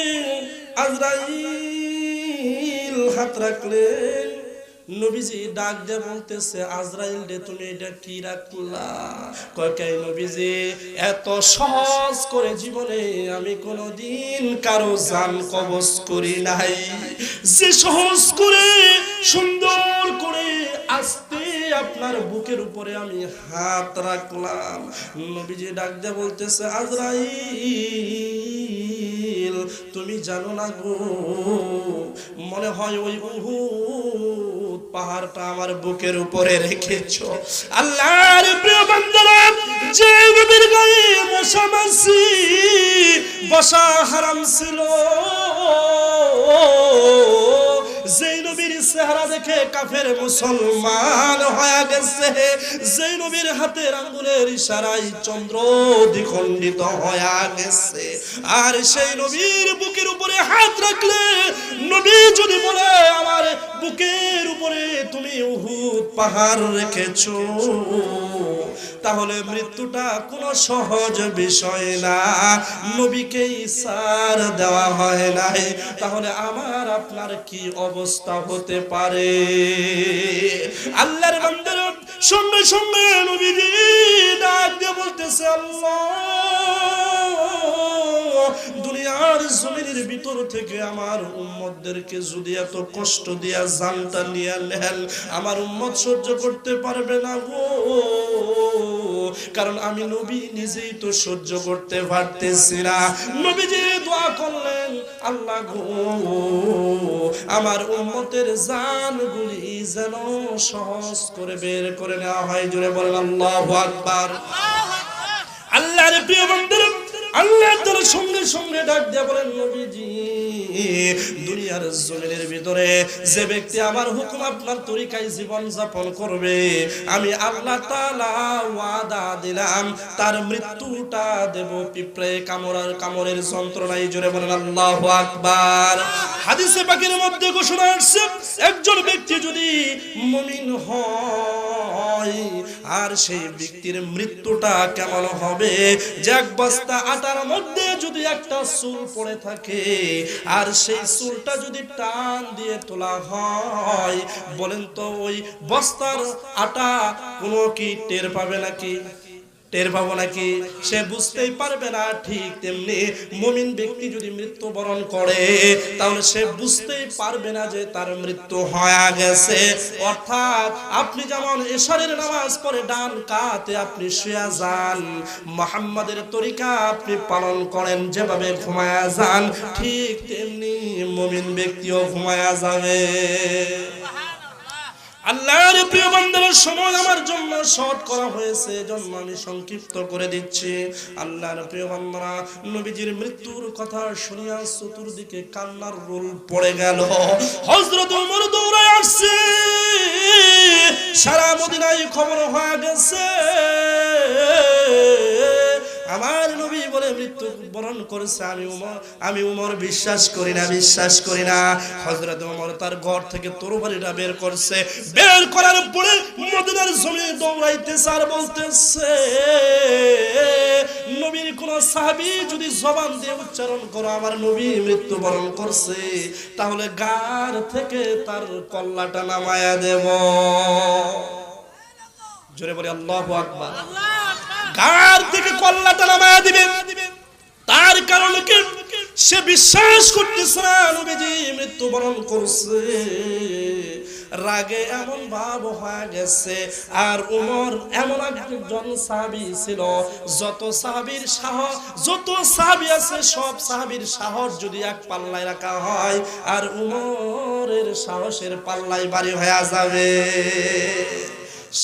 Speaker 1: আজরাইল হাত রাখলেন, নবীজি ডাক দিয়ে বলতেছে, আজরাইল রে তুমি এটা কি রাখলা? কয় কে নবীজি, এত সহজ করে জীবনে আমি কোনোদিন কারো জান কবজ করি নাই, যে সহজ করে সুন্দর করে আস্তে আপনার বুকের উপরে আমি হাত রাখলাম। নবীজি ডাক দিয়ে বলতেছে, আজরাইল তুমি জানো না গো, মনে হয় ওই উহুদ পাহাড়টা আমার বুকের উপরে রেখেছো। আল্লাহর প্রিয় বান্দারা, যে নবীর গায়ে মশা মাছি বসা হারাম ছিল, যে নবীর চেহারা দেখে কাফের মুসলমান হয়ে গেছে, যে নবীর হাতের আঙ্গুলের ইশারায় চন্দ্র দ্বিখণ্ডিত হয়ে গেছে, আর সেই নবীর বুকের উপরে হাত রাখলে নবী যদি বলে আমার বুকের উপরে তুমি উহুদ পাহাড় রেখেছো, তাহলে মৃত্যুটা কোনো সহজ বিষয় না, নবীকে ইসার দেওয়া হয় নাই, তাহলে আমার আপনার কি অবস্থা হতে পারে? আল্লাহর বান্দারা, সঙ্গে সঙ্গে নবীজি ডাক দিয়ে বলতেছে, আল্লাহ দুনিয়ার জমিনের ভিতর থেকে আমার উম্মতদেরকে যদি এত কষ্ট দিয়া জানটা নিয়ে নেন, আমার উম্মত সহ্য করতে পারবে না গো, কারণ আমি নবী নিজেই তো সহ্য করতে পারতেছি না। নবীজি দোয়া করলেন, আল্লাহ গো আমার উম্মতের জানগুলি যেন সহজ করে বের করে নেওয়া হয়, জোরে বলেন আল্লাহু আকবার। আল্লাহর প্রিয় বান্দারা, আল্লাহ তাআলা সঙ্গে সঙ্গে ডাক দিয়ে বলেন, নবীজি দুনিয়ার জমিনের ভিতরে যে ব্যক্তি আমার হুকুম আপনার তরিকায় জীবন যাপন করবে, আমি আল্লাহ তাআলা ওয়াদা দিলাম তার মৃত্যুটা দেব পিঁপড়ে কামড়ের যন্ত্রণায়, জোরে বলেন আল্লাহু আকবার। হাদিসে পাকের মধ্যে ঘোষণা আসছে, একজন ব্যক্তি যদি মুমিন হয়, আর সেই ব্যক্তির মৃত্যুটা কেমন হবে, যে এক বস্তা আটার মধ্যে যদি একটা চুল পড়ে থাকে, আর সেই চুলটা যদি টান দিয়ে তোলা হয়, বলেন তো ওই বস্তার আটা কোনো কি টের পাবে নাকি? টের পাবো নাকি? সে বুঝতেই পারবে না। ঠিক তেমনি মুমিন ব্যক্তি যদি মৃত্যুবরণ করে, তাহলে সে বুঝতেই পারবে না যে তার মৃত্যু হয়ে গেছে। অর্থাৎ আপনি যেমন এশারের নামাজ পড়ে ডান কাতে আপনি শুয়ে যান, মুহাম্মাদের তরিকা আপনি পালন করেন, যেভাবে ঘুমায়া যান, ঠিক তেমনি মুমিন ব্যক্তিও ঘুমায়া যাবে। আল্লাহর প্রিয় বান্দারা, সময় আমার জন্য শর্ট করা হয়েছে, জন্য আমি সংক্ষিপ্ত করে দিচ্ছি। আল্লাহর প্রিয় বান্দারা, নবীজির মৃত্যুর কথা শুনিয়া চতুর্দিকে কান্নার রোল পড়ে গেল। হযরত ওমর দৌড়ায় আসছে, সারা মদিনায় খবর হয়ে গেছে আমার নবী বলে মৃত্যু বরণ করেছে। আমি উমর বিশ্বাস করি না, বিশ্বাস করি না। হযরত ওমর তার ঘর থেকে তরবারিটা বের করছে, বের করার পরে মদিনার জমিনে দৌড়াইতেছে আর বলতেছে, নবীর কোন সাহাবী যদি জবান দিয়ে উচ্চারণ করো আমার নবী মৃত্যুবরণ করছে, তাহলে গার থেকে তার কল্লাটা নামায়া দেব। জোরে বলি আল্লাহু আকবার। গার থেকে কল্লাটা নামায়া দিবে। তার কারণে কি সে বিশ্বাস করতেছে না নবীজি মৃত্যুবরণ করছে। রাগে এমন ভাব হয়ে গেছে। আর উমর এমন একজন সাহাবী ছিল, যত সাহাবীর সাহস, যত সাহাবী আছে সব সাহাবীর সাহস যদি এক পাল্লায় রাখা হয়, আর উমরের সাহসের পাল্লায় ভারী হয়ে যাবে।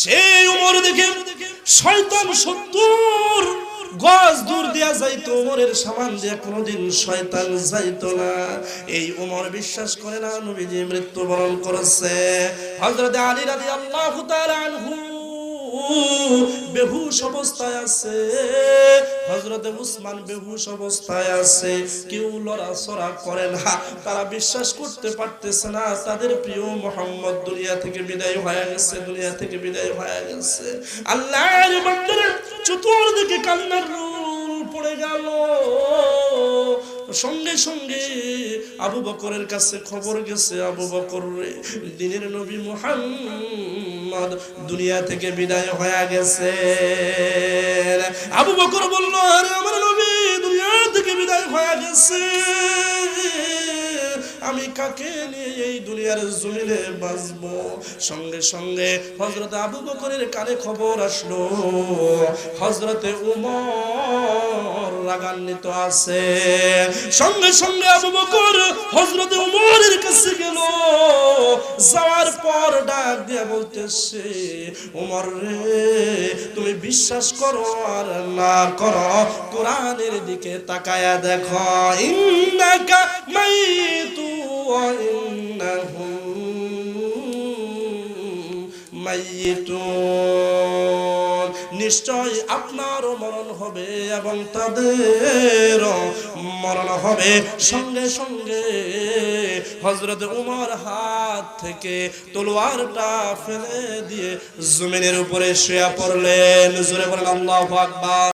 Speaker 1: সেই উমর দেখে শয়তান 70 গজ দূর দিয়া যাইতো, ওমরের সামান দিয়া কোনোদিন শয়তান যাইতো না। এই ওমর বিশ্বাস করে না নবীজি মৃত্যুবরণ করেছে। হযরত আলী রাদিয়াল্লাহু তাআলা আনহু বেহুশ অবস্থায় আছে, হযরত উসমান বেহুশ অবস্থায় আছে, কেউ লড়াচড়া করে না। তারা বিশ্বাস করতে পারতেছে না তাদের প্রিয় মুহাম্মদ দুনিয়া থেকে বিদায় হয়ে গেছে, দুনিয়া থেকে বিদায় হয়ে গেছে। আল্লাহর বান্দারা চতুর্দিকে কান্নার রোল পড়ে গেল। সঙ্গে সঙ্গে আবু বকরের কাছে খবর গেছে, আবু বকর রে, দিনের নবী মুহাম্মদ দুনিয়া থেকে বিদায় হয়ে গেছে। আবু বকর বলল, আরে আমার নবী দুনিয়া থেকে বিদায় হয়ে গেছে, আমি কাকে নিয়ে এই দুনিয়ার জমিনে বাঁচবো? সঙ্গে সঙ্গে হযরত আবু বকরের কানে খবর আসলো হযরতে উমর রাগান্বিত আছে। সঙ্গে সঙ্গে আবু বকর হযরতে উমরের কাছে গেল। যাওয়ার পর ডাক দিয়ে বলতেছে, উমর রে, তুমি বিশ্বাস করো আর না করো, কোরআনের দিকে তাকায়া দেখো, ইন্নাকা মাইতু ওয়া ইন্নাহুম মাইতুন, নিশ্চয় আপনারও মরণ হবে এবং তাদেরও মরণ হবে। সঙ্গে সঙ্গে হযরত উমর হাত থেকে তলোয়ারটা ফেলে দিয়ে জমিনের উপরে শুয়ে পড়লেন। জোরে বলেন আল্লাহু আকবার।